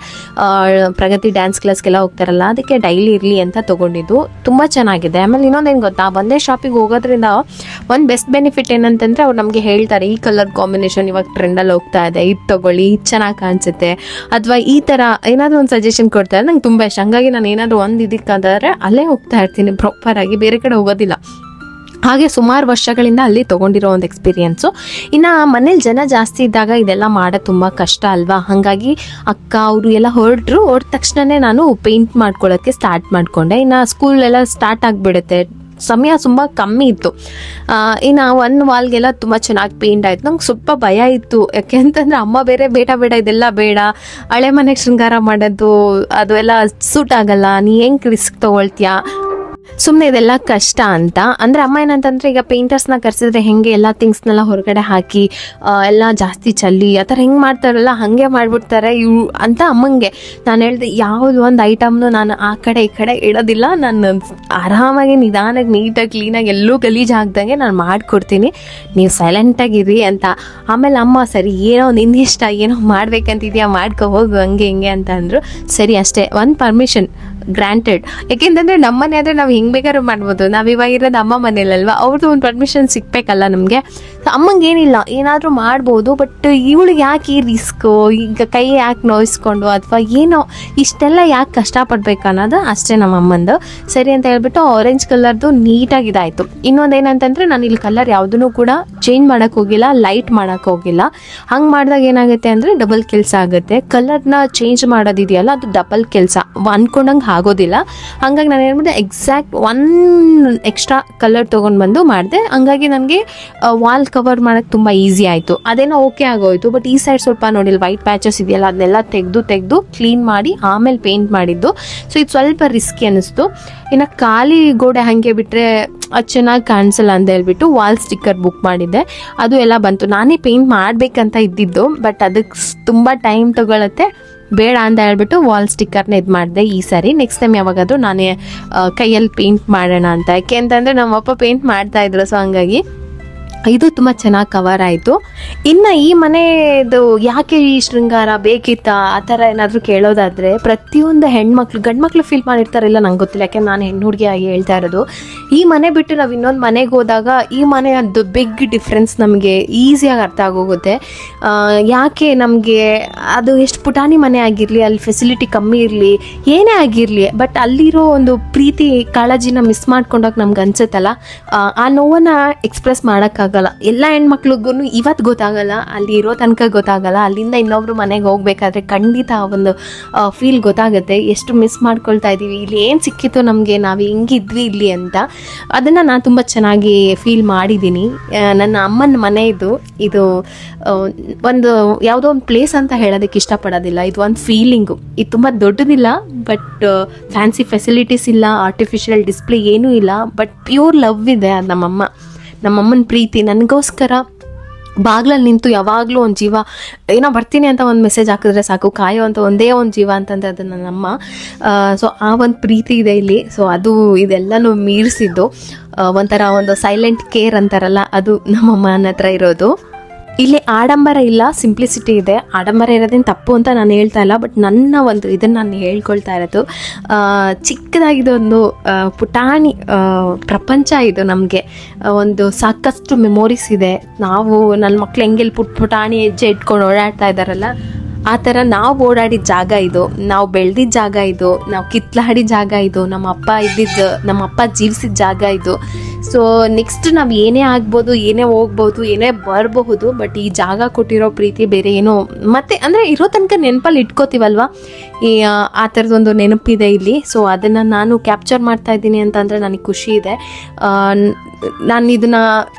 ಪ್ರಗತಿ ಡ್ಯಾನ್ಸ್ ಕ್ಲಾಸ್ಗೆಲ್ಲ ಹೋಗ್ತಾರಲ್ಲ, ಅದಕ್ಕೆ ಡೈಲಿ ಇರಲಿ ಅಂತ ತೊಗೊಂಡಿದ್ದು. ತುಂಬ ಚೆನ್ನಾಗಿದೆ. ಆಮೇಲೆ ಇನ್ನೊಂದೇನು ಗೊತ್ತಾ, ಒಂದೇ ಶಾಪಿಗೆ ಹೋಗೋದ್ರಿಂದ ಒಂದು ಬೆಸ್ಟ್ ಬೆನಿಫಿಟ್ ಏನಂತಂದರೆ ಅವ್ರು ನಮಗೆ ಹೇಳ್ತಾರೆ ಈ ಕಲರ್ ಕಾಂಬಿನೇಷನ್ ಇವಾಗ ಟ್ರೆಂಡಲ್ಲಿ ಹೋಗ್ತಾ ಇದೆ, ಇದು ತೊಗೊಳ್ಳಿ, ಇದು ಚೆನ್ನಾಗಿ ಕಾಣಿಸುತ್ತೆ, ಅಥವಾ ಈ ಥರ ಏನಾದರೂ ಒಂದು ಸಜೆಷನ್ ಕೊಡ್ತಾರೆ. ನಂಗೆ ತುಂಬ ಇಷ್ಟ. ಹಂಗಾಗಿ ನಾನು ಏನಾದರೂ ಒಂದು ಇದಕ್ಕಾದರೆ ಅಲ್ಲೇ ಹೋಗ್ತಾ ಇರ್ತೀನಿ ಪ್ರಾಪರಾಗಿ, ಬೇರೆ ಕಡೆ ಹೋಗೋದಿಲ್ಲ. ಹಾಗೆ ಸುಮಾರು ವರ್ಷಗಳಿಂದ ಅಲ್ಲಿ ತೊಗೊಂಡಿರೋ ಒಂದು ಎಕ್ಸ್ಪೀರಿಯೆನ್ಸು. ಇನ್ನು ಮನೇಲಿ ಜನ ಜಾಸ್ತಿ ಇದ್ದಾಗ ಇದೆಲ್ಲ ಮಾಡೋದು ತುಂಬ ಕಷ್ಟ ಅಲ್ವಾ. ಹಾಗಾಗಿ ಅಕ್ಕ ಅವರು ಎಲ್ಲ ಹೊರಟ ತಕ್ಷಣವೇ ನಾನು ಪೇಂಟ್ ಮಾಡ್ಕೊಳ್ಳೋಕ್ಕೆ ಸ್ಟಾರ್ಟ್ ಮಾಡಿಕೊಂಡೆ. ಇನ್ನು ಸ್ಕೂಲೆಲ್ಲ ಸ್ಟಾರ್ಟ್ ಆಗಿಬಿಡುತ್ತೆ, ಸಮಯ ತುಂಬ ಕಮ್ಮಿ ಇತ್ತು. ಇನ್ನು ಒಂದು ವಾಲ್ಗೆಲ್ಲ ತುಂಬ ಚೆನ್ನಾಗಿ ಪೇಂಟ್ ಆಯಿತು. ನಂಗೆ ಸ್ವಲ್ಪ ಭಯ ಇತ್ತು, ಯಾಕೆ ಅಂತಂದರೆ ಅಮ್ಮ ಬೇಡ ಇದೆಲ್ಲ ಬೇಡ, ಹಳೆ ಮನೆಗೆ ಶೃಂಗಾರ ಮಾಡೋದು ಅದು ಎಲ್ಲ ಸೂಟ್ ಆಗಲ್ಲ, ನೀ ಹೆಂಗೆ ರಿಸ್ಕ್ ತೊಗೊಳ್ತೀಯಾ, ಸುಮ್ಮನೆ ಇದೆಲ್ಲ ಕಷ್ಟ ಅಂತ. ಅಂದರೆ ಅಮ್ಮ ಏನಂತಂದರೆ ಈಗ ಪೇಂಟರ್ಸ್ನ ಕರೆಸಿದ್ರೆ ಹೆಂಗೆ ಎಲ್ಲ ಥಿಂಗ್ಸ್ನೆಲ್ಲ ಹೊರಗಡೆ ಹಾಕಿ ಎಲ್ಲ ಜಾಸ್ತಿ ಚಲ್ಲಿ ಆ ಥರ ಹೆಂಗೆ ಮಾಡ್ತಾರಲ್ಲ ಹಾಗೆ ಮಾಡಿಬಿಡ್ತಾರೆ ಇವು ಅಂತ ಅಮ್ಮಂಗೆ ನಾನು ಹೇಳಿದೆ. ಯಾವುದು ಒಂದು ಐಟಮ್ನು ನಾನು ಆ ಕಡೆ ಈ ಕಡೆ ಇಡೋದಿಲ್ಲ, ನಾನು ಆರಾಮಾಗಿ ನಿಧಾನಾಗಿ ನೀಟಾಗಿ ಕ್ಲೀನಾಗಿ ಎಲ್ಲೂ ಗಲೀಜು ಹಾಕ್ದಂಗೆ ನಾನು ಮಾಡಿಕೊಡ್ತೀನಿ, ನೀವು ಸೈಲೆಂಟಾಗಿರಿ ಅಂತ. ಆಮೇಲೆ ಅಮ್ಮ ಸರಿ ಏನೋ ನಿನ್ನಿಷ್ಟ, ಏನೋ ಮಾಡ್ಬೇಕಂತಿದ್ಯಾ ಮಾಡ್ಕೊ ಹೋಗು ಹಂಗೆ ಹಿಂಗೆ ಅಂತ ಅಂದರು. ಸರಿ ಅಷ್ಟೇ, ಒಂದು ಪರ್ಮಿಷನ್ ಗ್ರಾಂಟೆಡ್. ಯಾಕೆಂತಂದರೆ ನಮ್ಮ ಮನೆ ಆದರೆ ನಾವು ಹೆಂಗೆ ಬೇಕಾದ್ರೂ ಮಾಡ್ಬೋದು, ನಾವು ಇವಾಗ ಇರೋದು ಅಮ್ಮ ಮನೇಲಲ್ವ, ಅವ್ರದ್ದು ಒಂದು ಪರ್ಮಿಷನ್ ಸಿಗಬೇಕಲ್ಲ ನಮಗೆ. ಅಮ್ಮಂಗೆ ಏನಿಲ್ಲ, ಏನಾದರೂ ಮಾಡ್ಬೋದು, ಬಟ್ ಇವಳಿಗೆ ಯಾಕೆ ಈ ರಿಸ್ಕು, ಈಗ ಕೈ ಯಾಕೆ ನೋಯಿಸ್ಕೊಂಡು ಅಥವಾ ಏನೋ ಇಷ್ಟೆಲ್ಲ ಯಾಕೆ ಕಷ್ಟಪಡ್ಬೇಕು ಅನ್ನೋದು ಅಷ್ಟೇ ನಮ್ಮ ಅಮ್ಮಂದು. ಸರಿ ಅಂತ ಹೇಳ್ಬಿಟ್ಟು ಆರೆಂಜ್ ಕಲರ್ದು ನೀಟಾಗಿದಾಯಿತು. ಇನ್ನೊಂದು ಏನಂತಂದರೆ ನಾನು ಇಲ್ಲಿ ಕಲರ್ ಯಾವುದೂ ಕೂಡ ಚೇಂಜ್ ಮಾಡೋಕ್ಕೆ ಹೋಗಿಲ್ಲ, ಲೈಟ್ ಮಾಡೋಕ್ಕೆ ಹೋಗಿಲ್ಲ. ಹಂಗೆ ಮಾಡಿದಾಗ ಏನಾಗುತ್ತೆ ಅಂದರೆ ಡಬಲ್ ಕೆಲಸ ಆಗುತ್ತೆ. ಕಲರ್ನ ಚೇಂಜ್ ಮಾಡೋದಿದೆಯಲ್ಲ ಅದು ಡಬಲ್ ಕೆಲಸ, ಅಂದ್ಕೊಂಡಂಗೆ ಆಗೋದಿಲ್ಲ. ಹಂಗಾಗಿ ನಾನು ಏನು ಮಾಡಿದೆ, ಎಕ್ಸಾಕ್ಟ್ 1 ಎಕ್ಸ್ಟ್ರಾ ಕಲರ್ ತೊಗೊಂಡು ಬಂದು ಮಾಡಿದೆ. ಹಂಗಾಗಿ ನನಗೆ ವಾಲ್ ಕವರ್ ಮಾಡೋಕ್ಕೆ ತುಂಬ ಈಸಿ ಆಯಿತು. ಅದೇನೋ ಓಕೆ ಆಗೋಯ್ತು. ಬಟ್ ಈ ಸೈಡ್ ಸ್ವಲ್ಪ ನೋಡಿಲ್ಲ ವೈಟ್ ಪ್ಯಾಚಸ್ ಇದೆಯಲ್ಲ ಅದನ್ನೆಲ್ಲ ತೆಗೆದು ಕ್ಲೀನ್ ಮಾಡಿ ಆಮೇಲೆ ಪೇಂಟ್ ಮಾಡಿದ್ದು. ಸೊ ಇದು ಸ್ವಲ್ಪ ರಿಸ್ಕಿ ಅನ್ನಿಸ್ತು. ಇನ್ನು ಖಾಲಿ ಗೋಡೆ ಹಾಗೆ ಬಿಟ್ಟರೆ ಅದು ಚೆನ್ನಾಗಿ ಕಾಣಿಸಲ್ಲ ಅಂತ ಹೇಳ್ಬಿಟ್ಟು ವಾಲ್ ಸ್ಟಿಕ್ಕರ್ ಬುಕ್ ಮಾಡಿದ್ದೆ. ಅದು ಎಲ್ಲ ಬಂತು. ನಾನೇ ಪೇಂಟ್ ಮಾಡಬೇಕಂತ ಇದ್ದಿದ್ದು, ಬಟ್ ಅದಕ್ಕೆ ತುಂಬ ಟೈಮ್ ತೊಗೊಳತ್ತೆ, ಬೇಡ ಅಂತ ಹೇಳ್ಬಿಟ್ಟು ವಾಲ್ ಸ್ಟಿಕ್ಕರ್ನ ಇದು ಮಾಡಿದೆ ಈ ಸಾರಿ. ನೆಕ್ಸ್ಟ್ ಟೈಮ್ ಯಾವಾಗಾದರೂ ನಾನೇ ಕೈಯಲ್ಲಿ ಪೇಂಟ್ ಮಾಡೋಣ ಅಂತ. ಯಾಕೆ ಅಂತಂದರೆ ನಮ್ಮಪ್ಪ ಪೇಂಟ್ ಮಾಡ್ತಾಯಿದ್ರು. ಸೊ ಹಂಗಾಗಿ ಇದು ತುಂಬ ಚೆನ್ನಾಗಿ ಕವರ್ ಆಯಿತು. ಇನ್ನು ಈ ಮನೆದು ಯಾಕೆ ಈ ಶೃಂಗಾರ ಬೇಕಿತ್ತಾ ಆ ಥರ ಏನಾದರೂ ಕೇಳೋದಾದರೆ, ಪ್ರತಿಯೊಂದು ಹೆಣ್ಮಕ್ಳು ಗಂಡು ಮಕ್ಳು ಫೀಲ್ ಮಾಡಿರ್ತಾರಿಲ್ಲ ನಂಗೆ ಗೊತ್ತಿಲ್ಲ, ಯಾಕೆ ನಾನು ಹೆಣ್ಣು ಹುಡುಗಿಯಾಗಿ ಹೇಳ್ತಾ ಇರೋದು. ಈ ಮನೆ ಬಿಟ್ಟು ನಾವು ಇನ್ನೊಂದು ಮನೆಗೆ ಹೋದಾಗ ಈ ಮನೆಯದ್ದು ಬಿಗ್ ಡಿಫ್ರೆನ್ಸ್ ನಮಗೆ ಈಸಿಯಾಗಿ ಅರ್ಥ ಆಗೋಗುತ್ತೆ. ಯಾಕೆ ನಮಗೆ ಅದು ಎಷ್ಟು ಪುಟಾಣಿ ಮನೆ ಆಗಿರಲಿ, ಅಲ್ಲಿ ಫೆಸಿಲಿಟಿ ಕಮ್ಮಿ ಇರಲಿ, ಏನೇ ಆಗಿರಲಿ, ಬಟ್ ಅಲ್ಲಿರೋ ಒಂದು ಪ್ರೀತಿ ಕಾಳಜಿನ ಮಿಸ್ ಮಾಡ್ಕೊಂಡಾಗ ನಮ್ಗೆ ಅನ್ಸುತ್ತಲ್ಲ, ಆ ನೋವನ್ನು ಎಕ್ಸ್ಪ್ರೆಸ್ ಮಾಡೋಕ್ಕಾಗಲ್ಲ. ಎಲ್ಲ ಹೆಣ್ಮಕ್ಳಿಗೂ ಇವತ್ತು ಗೊತ್ತಾಗಲ್ಲ, ಅಲ್ಲಿ ಇರೋ ತನಕ ಗೊತ್ತಾಗಲ್ಲ. ಅಲ್ಲಿಂದ ಇನ್ನೊಬ್ರು ಮನೆಗೆ ಹೋಗ್ಬೇಕಾದ್ರೆ ಖಂಡಿತ ಆ ಒಂದು ಫೀಲ್ ಗೊತ್ತಾಗುತ್ತೆ, ಎಷ್ಟು ಮಿಸ್ ಮಾಡ್ಕೊಳ್ತಾ ಇದ್ದೀವಿ, ಇಲ್ಲಿ ಏನು ಸಿಕ್ಕಿತ್ತು ನಮಗೆ, ನಾವು ಹೆಂಗಿದ್ವಿ ಇಲ್ಲಿ ಅಂತ. ಅದನ್ನು ನಾನು ತುಂಬ ಚೆನ್ನಾಗಿ ಫೀಲ್ ಮಾಡಿದ್ದೀನಿ. ನನ್ನ ಅಮ್ಮನ ಮನೆ ಇದು ಒಂದು ಯಾವುದೋ ಒಂದು ಪ್ಲೇಸ್ ಅಂತ ಹೇಳೋದಕ್ಕೆ ಇಷ್ಟಪಡೋದಿಲ್ಲ, ಇದು ಒಂದು ಫೀಲಿಂಗು. ಇದು ತುಂಬ ದೊಡ್ಡದಿಲ್ಲ, ಬಟ್ ಫ್ಯಾನ್ಸಿ ಫೆಸಿಲಿಟೀಸ್ ಇಲ್ಲ, ಆರ್ಟಿಫಿಷಿಯಲ್ ಡಿಸ್ಪ್ಲೇ ಏನೂ ಇಲ್ಲ, ಬಟ್ ಪ್ಯೂರ್ ಲವ್ ಇದೆ. ಅದು ನಮ್ಮಮ್ಮನ ಪ್ರೀತಿ ನನಗೋಸ್ಕರ ಬಾಗ್ಲಲ್ಲಿ ನಿಂತು ಯಾವಾಗಲೂ ಒಂದು ಜೀವ ಏನೋ ಬರ್ತೀನಿ ಅಂತ ಒಂದು ಮೆಸೇಜ್ ಹಾಕಿದ್ರೆ ಸಾಕು, ಕಾಯೋ ಅಂತ ಒಂದೇ ಒಂದು ಜೀವ ಅಂತಂದ್ರೆ ಅದು ನನ್ನಮ್ಮ. ಸೊ ಆ ಒಂದು ಪ್ರೀತಿ ಇದೆ ಇಲ್ಲಿ. ಸೊ ಅದು ಇದೆಲ್ಲನೂ ಮೀರಿಸಿದ್ದು ಒಂಥರ ಒಂದು ಸೈಲೆಂಟ್ ಕೇರ್ ಅಂತಾರಲ್ಲ, ಅದು ನಮ್ಮಮ್ಮನ ಹತ್ರ ಇರೋದು. ಇಲ್ಲಿ ಆಡಂಬರ ಇಲ್ಲ, ಸಿಂಪ್ಲಿಸಿಟಿ ಇದೆ. ಆಡಂಬರ ಇರೋದೇನು ತಪ್ಪು ಅಂತ ನಾನು ಹೇಳ್ತಾ ಇಲ್ಲ, ಬಟ್ ನನ್ನ ಒಂದು ಇದನ್ನು ನಾನು ಹೇಳ್ಕೊಳ್ತಾ ಇರೋದು, ಚಿಕ್ಕದಾಗಿದೊಂದು ಪುಟಾಣಿ ಪ್ರಪಂಚ ಇದು. ನಮಗೆ ಒಂದು ಸಾಕಷ್ಟು ಮೆಮೊರೀಸ್ ಇದೆ. ನಾವು ನನ್ನ ಮಕ್ಳು ಹೆಂಗೆಲ್ಲಿ ಪುಟಾಣಿ ಹೆಜ್ಜೆ ಇಟ್ಕೊಂಡು ಓಡಾಡ್ತಾ ಇದ್ದಾರಲ್ಲ, ಆ ಥರ ನಾವು ಓಡಾಡಿದ ಜಾಗ ಇದು, ನಾವು ಬೆಳೆದಿದ್ದ ಜಾಗ ಇದು, ನಾವು ಕಿತ್ಲಾಡಿದ ಜಾಗ ಇದು, ನಮ್ಮ ಅಪ್ಪ ಜೀವಿಸಿದ ಜಾಗ ಇದು. ಸೊ ನೆಕ್ಸ್ಟ್ ನಾವು ಏನೇ ಆಗ್ಬೋದು, ಏನೇ ಹೋಗ್ಬೋದು, ಏನೇ ಬರಬಹುದು, ಬಟ್ ಈ ಜಾಗ ಕೊಟ್ಟಿರೋ ಪ್ರೀತಿ ಬೇರೆ ಏನೋ ಮತ್ತೆ ಅಂದರೆ ಇರೋ ತನಕ ನೆನಪಲ್ಲಿ ಇಟ್ಕೋತೀವಲ್ವ, ಆ ಥರದೊಂದು ನೆನಪಿದೆ ಇಲ್ಲಿ. ಸೊ ಅದನ್ನು ನಾನು ಕ್ಯಾಪ್ಚರ್ ಮಾಡ್ತಾ ಇದ್ದೀನಿ ಅಂತಂದರೆ ನನಗೆ ಖುಷಿ ಇದೆ. ನಾನು ಇದನ್ನು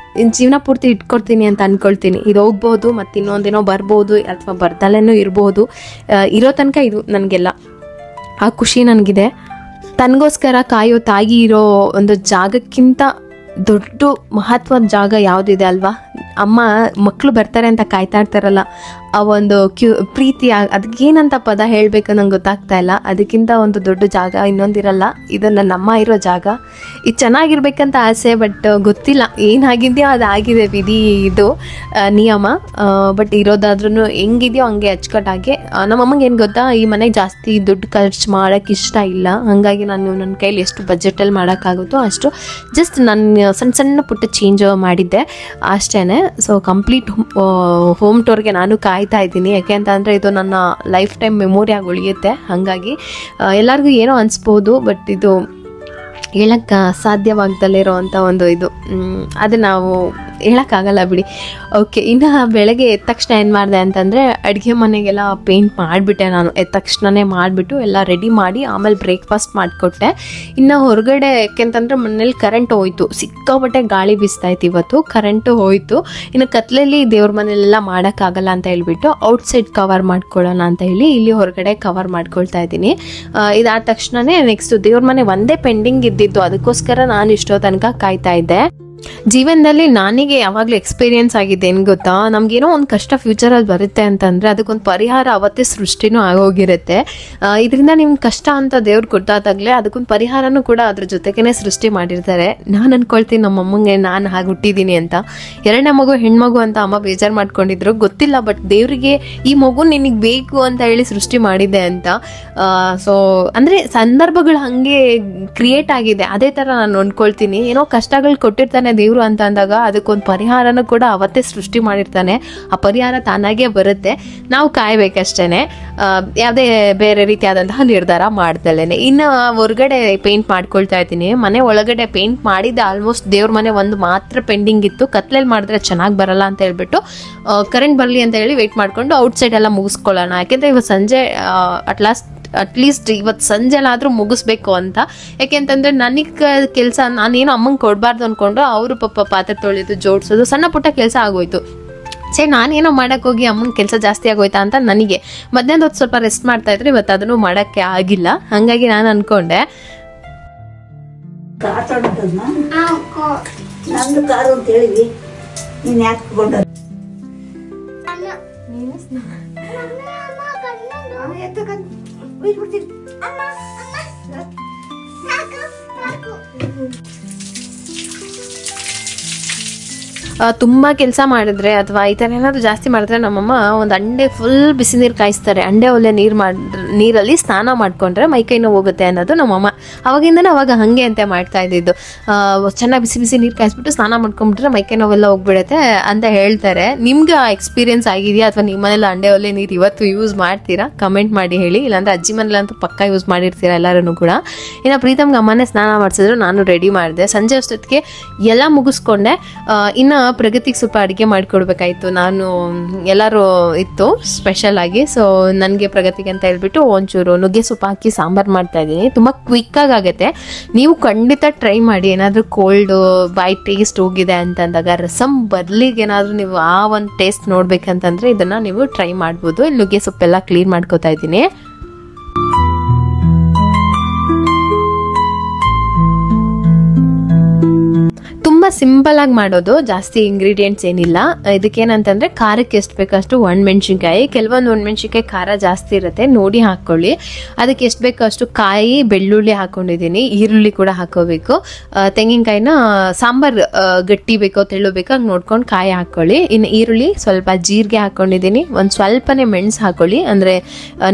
ಜೀವನ ಪೂರ್ತಿ ಇಟ್ಕೊಡ್ತೀನಿ ಅಂತ ಅಂದ್ಕೊಳ್ತೀನಿ. ಇದು ಹೋಗ್ಬೋದು, ಮತ್ತು ಇನ್ನೊಂದೇನೋ ಬರ್ಬೋದು, ಅಥವಾ ಬರ್ದಲ್ಲೇ ಇರ್ಬೋದು. ಇರೋ ತನಕ ಇದು ನನಗೆಲ್ಲ ಆ ಖುಷಿ ನನಗಿದೆ. ತನಗೋಸ್ಕರ ಕಾಯೋ ತಾಯಿ ಇರೋ ಒಂದು ಜಾಗಕ್ಕಿಂತ ದೊಡ್ಡ ಮಹತ್ವದ ಜಾಗ ಯಾವುದಿದೆ ಅಲ್ವಾ? ಅಮ್ಮ ಮಕ್ಕಳು ಬರ್ತಾರೆ ಅಂತ ಕಾಯ್ತಾ ಇರ್ತಾರಲ್ಲ, ಆ ಒಂದು ಪ್ರೀತಿ, ಅದಕ್ಕೇನಂತ ಪದ ಹೇಳಬೇಕು ನಂಗೆ ಗೊತ್ತಾಗ್ತಾ ಇಲ್ಲ. ಅದಕ್ಕಿಂತ ಒಂದು ದೊಡ್ಡ ಜಾಗ ಇನ್ನೊಂದಿರಲ್ಲ. ಇದು ನನ್ನಮ್ಮ ಇರೋ ಜಾಗ. ಇದು ಚೆನ್ನಾಗಿರ್ಬೇಕಂತ ಆಸೆ, ಬಟ್ ಗೊತ್ತಿಲ್ಲ ಏನಾಗಿದೆಯೋ ಅದಾಗಿದೆ, ವಿಧಿ ಇದು ನಿಯಮ. ಬಟ್ ಇರೋದಾದ್ರೂ ಹೆಂಗಿದೆಯೋ ಹಂಗೆ ಅಚ್ಚುಕಟ್ಟಾಗಿ. ನಮ್ಮಮ್ಮಗೆ ಏನು ಗೊತ್ತಾ, ಈ ಮನೆಗೆ ಜಾಸ್ತಿ ದುಡ್ಡು ಖರ್ಚು ಮಾಡೋಕ್ಕೆ ಇಷ್ಟ ಇಲ್ಲ. ಹಾಗಾಗಿ ನಾನು ನನ್ನ ಕೈಲಿ ಎಷ್ಟು ಬಜೆಟಲ್ಲಿ ಮಾಡೋಕ್ಕಾಗುತ್ತೋ ಅಷ್ಟು ಜಸ್ಟ್ ನಾನು ಸಣ್ಣ ಪುಟ್ಟ ಚೇಂಜ್ ಮಾಡಿದ್ದೆ ಅಷ್ಟೇ. ಸೊ ಕಂಪ್ಲೀಟ್ ಹೋಮ್ ಟೂರ್ಗೆ ನಾನು ಕಾಯ್ತಾ ಇದ್ದೀನಿ. ಯಾಕೆ ಅಂತ ಅಂದರೆ ಇದು ನನ್ನ ಲೈಫ್ ಟೈಮ್ ಮೆಮೊರಿಯಾಗಿ ಉಳಿಯುತ್ತೆ. ಹಾಗಾಗಿ ಎಲ್ಲರಿಗೂ ಏನೋ ಅನಿಸ್ಬೋದು, ಬಟ್ ಇದು ಹೇಳಕ್ಕೆ ಸಾಧ್ಯವಾಗ್ದಲ್ಲಿರೋ ಅಂಥ ಒಂದು ಇದು, ಅದು ನಾವು ಹೇಳೋಕ್ಕಾಗಲ್ಲ ಬಿಡಿ. ಓಕೆ, ಇನ್ನು ಬೆಳಗ್ಗೆ ಎದ್ದ ತಕ್ಷಣ ಏನು ಮಾಡಿದೆ ಅಂತಂದರೆ, ಅಡುಗೆ ಮನೆಗೆಲ್ಲ ಪೇಂಟ್ ಮಾಡಿಬಿಟ್ಟೆ. ನಾನು ಎದ್ದ ತಕ್ಷಣವೇ ಮಾಡಿಬಿಟ್ಟು ಎಲ್ಲ ರೆಡಿ ಮಾಡಿ ಆಮೇಲೆ ಬ್ರೇಕ್ಫಾಸ್ಟ್ ಮಾಡಿಕೊಟ್ಟೆ. ಇನ್ನು ಹೊರಗಡೆ ಯಾಕೆಂತಂದರೆ ಮನೇಲಿ ಕರೆಂಟ್ ಹೋಯಿತು, ಸಿಕ್ಕಾಪಟ್ಟೆ ಗಾಳಿ ಬೀಸ್ತಾಯಿತ್ತು ಇವತ್ತು, ಕರೆಂಟು ಹೋಯಿತು. ಇನ್ನು ಕತ್ಲಲ್ಲಿ ದೇವ್ರ ಮನೆಯಲ್ಲೆಲ್ಲ ಮಾಡೋಕ್ಕಾಗಲ್ಲ ಅಂತ ಹೇಳ್ಬಿಟ್ಟು ಔಟ್ಸೈಡ್ ಕವರ್ ಮಾಡ್ಕೊಳ್ಳೋಣ ಅಂತ ಹೇಳಿ ಇಲ್ಲಿ ಹೊರಗಡೆ ಕವರ್ ಮಾಡ್ಕೊಳ್ತಾ ಇದ್ದೀನಿ. ಇದಾದ ತಕ್ಷಣವೇ ನೆಕ್ಸ್ಟ್ ದೇವ್ರ ಮನೆ ಒಂದೇ ಪೆಂಡಿಂಗ್ ಇದ್ದಿದ್ದು, ಅದಕ್ಕೋಸ್ಕರ ನಾನು ಇಷ್ಟೋ ತನಕ ಕಾಯ್ತಾ ಇದ್ದೆ. ಜೀವನದಲ್ಲಿ ನನಗೆ ಯಾವಾಗಲೂ ಎಕ್ಸ್ಪೀರಿಯನ್ಸ್ ಆಗಿದೆ, ಏನು ಗೊತ್ತಾ, ನಮಗೇನೋ ಒಂದು ಕಷ್ಟ ಫ್ಯೂಚರಲ್ಲಿ ಬರುತ್ತೆ ಅಂತಂದರೆ ಅದಕ್ಕೊಂದು ಪರಿಹಾರ ಅವತ್ತೇ ಸೃಷ್ಟಿನೂ ಆಗೋಗಿರುತ್ತೆ. ಇದರಿಂದ ನಿಮ್ಗೆ ಕಷ್ಟ ಅಂತ ದೇವ್ರು ಕೊಟ್ಟಾದಾಗಲೇ ಅದಕ್ಕೊಂದು ಪರಿಹಾರನೂ ಕೂಡ ಅದ್ರ ಜೊತೆಗೇ ಸೃಷ್ಟಿ ಮಾಡಿರ್ತಾರೆ. ನಾನು ಅಂದ್ಕೊಳ್ತೀನಿ ನಮ್ಮಮ್ಮಂಗೆ ನಾನು ಹಾಗೆ ಹುಟ್ಟಿದ್ದೀನಿ ಅಂತ. ಎರಡನೇ ಮಗು ಹೆಣ್ಮಗು ಅಂತ ಅಮ್ಮ ಬೇಜಾರು ಮಾಡ್ಕೊಂಡಿದ್ರು, ಗೊತ್ತಿಲ್ಲ, ಬಟ್ ದೇವರಿಗೆ ಈ ಮಗು ನಿನಗೆ ಬೇಕು ಅಂತ ಹೇಳಿ ಸೃಷ್ಟಿ ಮಾಡಿದೆ ಅಂತ. ಸೊ ಅಂದರೆ ಸಂದರ್ಭಗಳು ಹಾಗೆ ಕ್ರಿಯೇಟ್ ಆಗಿದೆ. ಅದೇ ಥರ ನಾನು ಅಂದ್ಕೊಳ್ತೀನಿ, ಏನೋ ಕಷ್ಟಗಳು ಕೊಟ್ಟಿರ್ತಾನೆ ದೇವ್ರು ಅಂತ ಅಂದಾಗ ಅದಕ್ಕೊಂದು ಪರಿಹಾರನೂ ಕೂಡ ಅವತ್ತೇ ಸೃಷ್ಟಿ ಮಾಡಿರ್ತಾನೆ. ಆ ಪರಿಹಾರ ತಾನಾಗೇ ಬರುತ್ತೆ, ನಾವು ಕಾಯ್ಬೇಕಷ್ಟೇ, ಯಾವುದೇ ಬೇರೆ ರೀತಿಯಾದಂತಹ ನಿರ್ಧಾರ ಮಾಡ್ದಲೇನೆ. ಇನ್ನು ಹೊರಗಡೆ ಪೇಂಟ್ ಮಾಡ್ಕೊಳ್ತಾ ಇದ್ದೀನಿ. ಮನೆ ಒಳಗಡೆ ಪೇಂಟ್ ಮಾಡಿದ್ದೆ ಆಲ್ಮೋಸ್ಟ್. ದೇವ್ರ ಮನೆ ಒಂದು ಮಾತ್ರ ಪೆಂಡಿಂಗ್ ಇತ್ತು, ಕತ್ಲಲ್ಲಿ ಮಾಡಿದ್ರೆ ಚೆನ್ನಾಗಿ ಬರಲ್ಲ ಅಂತ ಹೇಳ್ಬಿಟ್ಟು ಕರೆಂಟ್ ಬರಲಿ ಅಂತ ಹೇಳಿ ವೆಯ್ಟ್ ಮಾಡಿಕೊಂಡು ಔಟ್ಸೈಡ್ ಎಲ್ಲ ಮುಗಿಸ್ಕೊಳ್ಳೋಣ. ಯಾಕೆಂದರೆ ಇವತ್ತು ಸಂಜೆ ಅಟ್ಲೀಸ್ಟ್ ಇವತ್ತು ಸಂಜೆಲಾದರೂ ಮುಗಿಸ್ಬೇಕು ಅಂತ. ಯಾಕೆಂತಂದರೆ ನನಗೆ ಕೆಲಸ ನಾನೇನು ಅಮ್ಮಂಗೆ ಕೊಡಬಾರ್ದು ಅಂದ್ಕೊಂಡು ಅವರು ಪಾತ್ರೆ ತೊಳೆಯೋದು, ಜೋಡಿಸೋದು, ಸಣ್ಣ ಪುಟ್ಟ ಕೆಲಸ ಆಗೋಯ್ತು. ನಾನೇನೋ ಮಾಡೋಕ್ಕೋಗಿ ಅಮ್ಮನ ಕೆಲಸ ಜಾಸ್ತಿ ಆಗೋಯ್ತಾ ಅಂತ ನನಗೆ ಮಧ್ಯಾಹ್ನದ ಹೊತ್ತು ಸ್ವಲ್ಪ ರೆಸ್ಟ್ ಮಾಡ್ತಾ ಇದ್ರೆ ಇವತ್ತು ಅದನ್ನು ಮಾಡೋಕ್ಕೆ ಆಗಿಲ್ಲ. ಹಾಗಾಗಿ ನಾನು ಅಂದ್ಕೊಂಡೆ ನಂದು ಕಾರು ಅಂತ ಹೇಳಿವಿ, ನೀನು ಯಾಕೆ ತಗೊಂಡ ತುಂಬ ಕೆಲಸ ಮಾಡಿದ್ರೆ ಅಥವಾ ಈ ಥರ ಏನಾದರೂ ಜಾಸ್ತಿ ಮಾಡಿದ್ರೆ ನಮ್ಮಮ್ಮ ಒಂದು ಅಂಡೆ ಫುಲ್ ಬಿಸಿ ನೀರು ಕಾಯಿಸ್ತಾರೆ. ಅಂಡೆ ಒಳ್ಳೆ ನೀರಲ್ಲಿ ಸ್ನಾನ ಮಾಡಿಕೊಂಡ್ರೆ ಮೈಕೈ ನೋವು ಹೋಗುತ್ತೆ ಅನ್ನೋದು ನಮ್ಮಮ್ಮ ಅವಾಗಿಂದನೇ ಅವಾಗ ಹಾಗೆ ಅಂತ ಮಾಡ್ತಾ ಇದ್ದಿದ್ದು. ಚೆನ್ನಾಗಿ ಬಿಸಿ ಬಿಸಿ ನೀರು ಕಾಯಿಸ್ಬಿಟ್ಟು ಸ್ನಾನ ಮಾಡ್ಕೊಂಡ್ಬಿಟ್ರೆ ಮೈಕೈ ನೋವೆಲ್ಲ ಹೋಗ್ಬಿಡುತ್ತೆ ಅಂತ ಹೇಳ್ತಾರೆ. ನಿಮ್ಗೆ ಆ ಎಕ್ಸ್ಪೀರಿಯನ್ಸ್ ಆಗಿದೆಯಾ ಅಥವಾ ನಿಮ್ಮ ಮನೇಲಿ ಅಂಡೆ ಒಳ್ಳೆ ನೀರು ಇವತ್ತು ಯೂಸ್ ಮಾಡ್ತೀರಾ? ಕಮೆಂಟ್ ಮಾಡಿ ಹೇಳಿ. ಇಲ್ಲಾಂದರೆ ಅಜ್ಜಿ ಮನೇಲಂತೂ ಪಕ್ಕ ಯೂಸ್ ಮಾಡಿರ್ತೀರಾ ಎಲ್ಲರೂ ಕೂಡ. ಇನ್ನು ಪ್ರೀತಮ್ಗೆ ಅಮ್ಮನೇ ಸ್ನಾನ ಮಾಡಿಸಿದ್ರು, ನಾನು ರೆಡಿ ಮಾಡಿದೆ. ಸಂಜೆ ಅಷ್ಟೊತ್ತಿಗೆ ಎಲ್ಲ ಮುಗಿಸ್ಕೊಂಡೆ. ಇನ್ನು ಪ್ರಗತಿಗೆ ಸ್ವಲ್ಪ ಅಡುಗೆ ಮಾಡಿಕೊಡ್ಬೇಕಾಯ್ತು. ನಾನು ಎಲ್ಲರೂ ಇತ್ತು ಸ್ಪೆಷಲ್ ಆಗಿ. ಸೊ ನನಗೆ ಪ್ರಗತಿಗೆ ಅಂತ ಹೇಳ್ಬಿಟ್ಟು ಒಂಚೂರು ನುಗ್ಗೆ ಸೊಪ್ಪು ಹಾಕಿ ಸಾಂಬಾರು ಮಾಡ್ತಾ ಇದ್ದೀನಿ. ತುಂಬ ಕ್ವಿಕ್ಕಾಗಿ ಆಗುತ್ತೆ. ನೀವು ಖಂಡಿತ ಟ್ರೈ ಮಾಡಿ. ಏನಾದರೂ ಕೋಲ್ಡು ಬಾಯಿ ಟೇಸ್ಟ್ ಹೋಗಿದೆ ಅಂತಂದಾಗ ರಸಮ್ ಬದಲಿಗೆ ಏನಾದರೂ ನೀವು ಆ ಒಂದು ಟೇಸ್ಟ್ ನೋಡ್ಬೇಕಂತಂದರೆ ಇದನ್ನು ನೀವು ಟ್ರೈ ಮಾಡ್ಬೋದು. ಇಲ್ಲಿ ನುಗ್ಗೆ ಸೊಪ್ಪೆಲ್ಲ ಕ್ಲೀನ್ ಮಾಡ್ಕೋತಾ ಇದ್ದೀನಿ. ತುಂಬ ಸಿಂಪಲಾಗಿ ಮಾಡೋದು, ಜಾಸ್ತಿ ಇಂಗ್ರೀಡಿಯೆಂಟ್ಸ್ ಏನಿಲ್ಲ. ಇದಕ್ಕೇನಂತಂದರೆ ಖಾರಕ್ಕೆ ಎಷ್ಟು ಬೇಕಷ್ಟು ಒಣಮೆಣ್ಸಿನ್ಕಾಯಿ, ಕೆಲವೊಂದು ಒಣಮೆಣ್ಸಿನ್ಕಾಯಿ ಖಾರ ಜಾಸ್ತಿ ಇರುತ್ತೆ, ನೋಡಿ ಹಾಕ್ಕೊಳ್ಳಿ. ಅದಕ್ಕೆ ಎಷ್ಟು ಬೇಕೋ ಅಷ್ಟು ಕಾಯಿ, ಬೆಳ್ಳುಳ್ಳಿ ಹಾಕ್ಕೊಂಡಿದ್ದೀನಿ, ಈರುಳ್ಳಿ ಕೂಡ ಹಾಕೋಬೇಕು. ತೆಂಗಿನಕಾಯಿನ ಸಾಂಬಾರು ಗಟ್ಟಿ ಬೇಕೋ ತೆಳು ಬೇಕೋ ಹಂಗೆ ನೋಡ್ಕೊಂಡು ಕಾಯಿ ಹಾಕ್ಕೊಳ್ಳಿ. ಇನ್ನು ಈರುಳ್ಳಿ, ಸ್ವಲ್ಪ ಜೀರಿಗೆ ಹಾಕ್ಕೊಂಡಿದ್ದೀನಿ, ಒಂದು ಸ್ವಲ್ಪನೇ ಮೆಣಸು ಹಾಕ್ಕೊಳ್ಳಿ. ಅಂದರೆ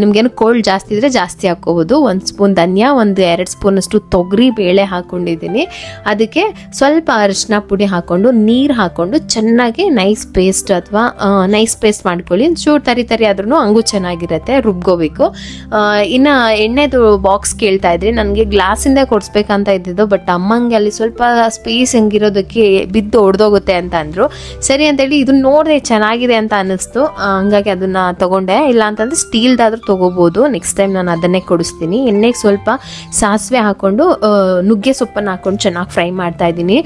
ನಿಮ್ಗೇನು ಕೋಲ್ಡ್ ಜಾಸ್ತಿ ಇದ್ದರೆ ಜಾಸ್ತಿ ಹಾಕ್ಕೋಬೋದು. 1 ಸ್ಪೂನ್ ಧನಿಯಾ, 1-2 ಸ್ಪೂನಷ್ಟು ತೊಗರಿ ಬೇಳೆ ಹಾಕ್ಕೊಂಡಿದ್ದೀನಿ. ಅದಕ್ಕೆ ಸ್ವಲ್ಪ ಅರಿಶಿನ ಪುಡಿ ಹಾಕ್ಕೊಂಡು ನೀರು ಹಾಕ್ಕೊಂಡು ಚೆನ್ನಾಗಿ ನೈಸ್ ಪೇಸ್ಟ್ ಅಥವಾ ನೈಸ್ ಪೇಸ್ಟ್ ಮಾಡ್ಕೊಳ್ಳಿ. ಚೂರು ತರಿ ಆದ್ರೂ ಹಂಗೂ ಚೆನ್ನಾಗಿರುತ್ತೆ, ರುಬ್ಕೋಬೇಕು. ಇನ್ನು ಎಣ್ಣೆದು ಬಾಕ್ಸ್ ಕೇಳ್ತಾ ಇದ್ರಿ, ನನಗೆ ಗ್ಲಾಸಿಂದ ಕೊಡಿಸ್ಬೇಕಂತ ಇದ್ದಿದ್ದು, ಬಟ್ ಅಮ್ಮಂಗೆ ಅಲ್ಲಿ ಸ್ವಲ್ಪ ಸ್ಪೇಸ್ ಹೆಂಗಿರೋದಕ್ಕೆ ಬಿದ್ದು ಒಡೆದೋಗುತ್ತೆ ಅಂತ ಅಂದರು. ಸರಿ ಅಂತೇಳಿ ಇದನ್ನ ನೋಡಿದೆ ಚೆನ್ನಾಗಿದೆ ಅಂತ ಅನ್ನಿಸ್ತು, ಹಂಗಾಗಿ ಅದನ್ನು ತೊಗೊಂಡೆ. ಇಲ್ಲ ಅಂತಂದರೆ ಸ್ಟೀಲ್ದಾದ್ರೂ ತೊಗೋಬೋದು. ನೆಕ್ಸ್ಟ್ ಟೈಮ್ ನಾನು ಅದನ್ನೇ ಕೊಡಿಸ್ತೀನಿ. ಎಣ್ಣೆಗೆ ಸ್ವಲ್ಪ ಸಾಸಿವೆ ಹಾಕ್ಕೊಂಡು ನುಗ್ಗೆ ಸೊಪ್ಪನ್ನು ಹಾಕ್ಕೊಂಡು ಚೆನ್ನಾಗಿ ಫ್ರೈ ಮಾಡ್ತಾ ಇದ್ದೀನಿ.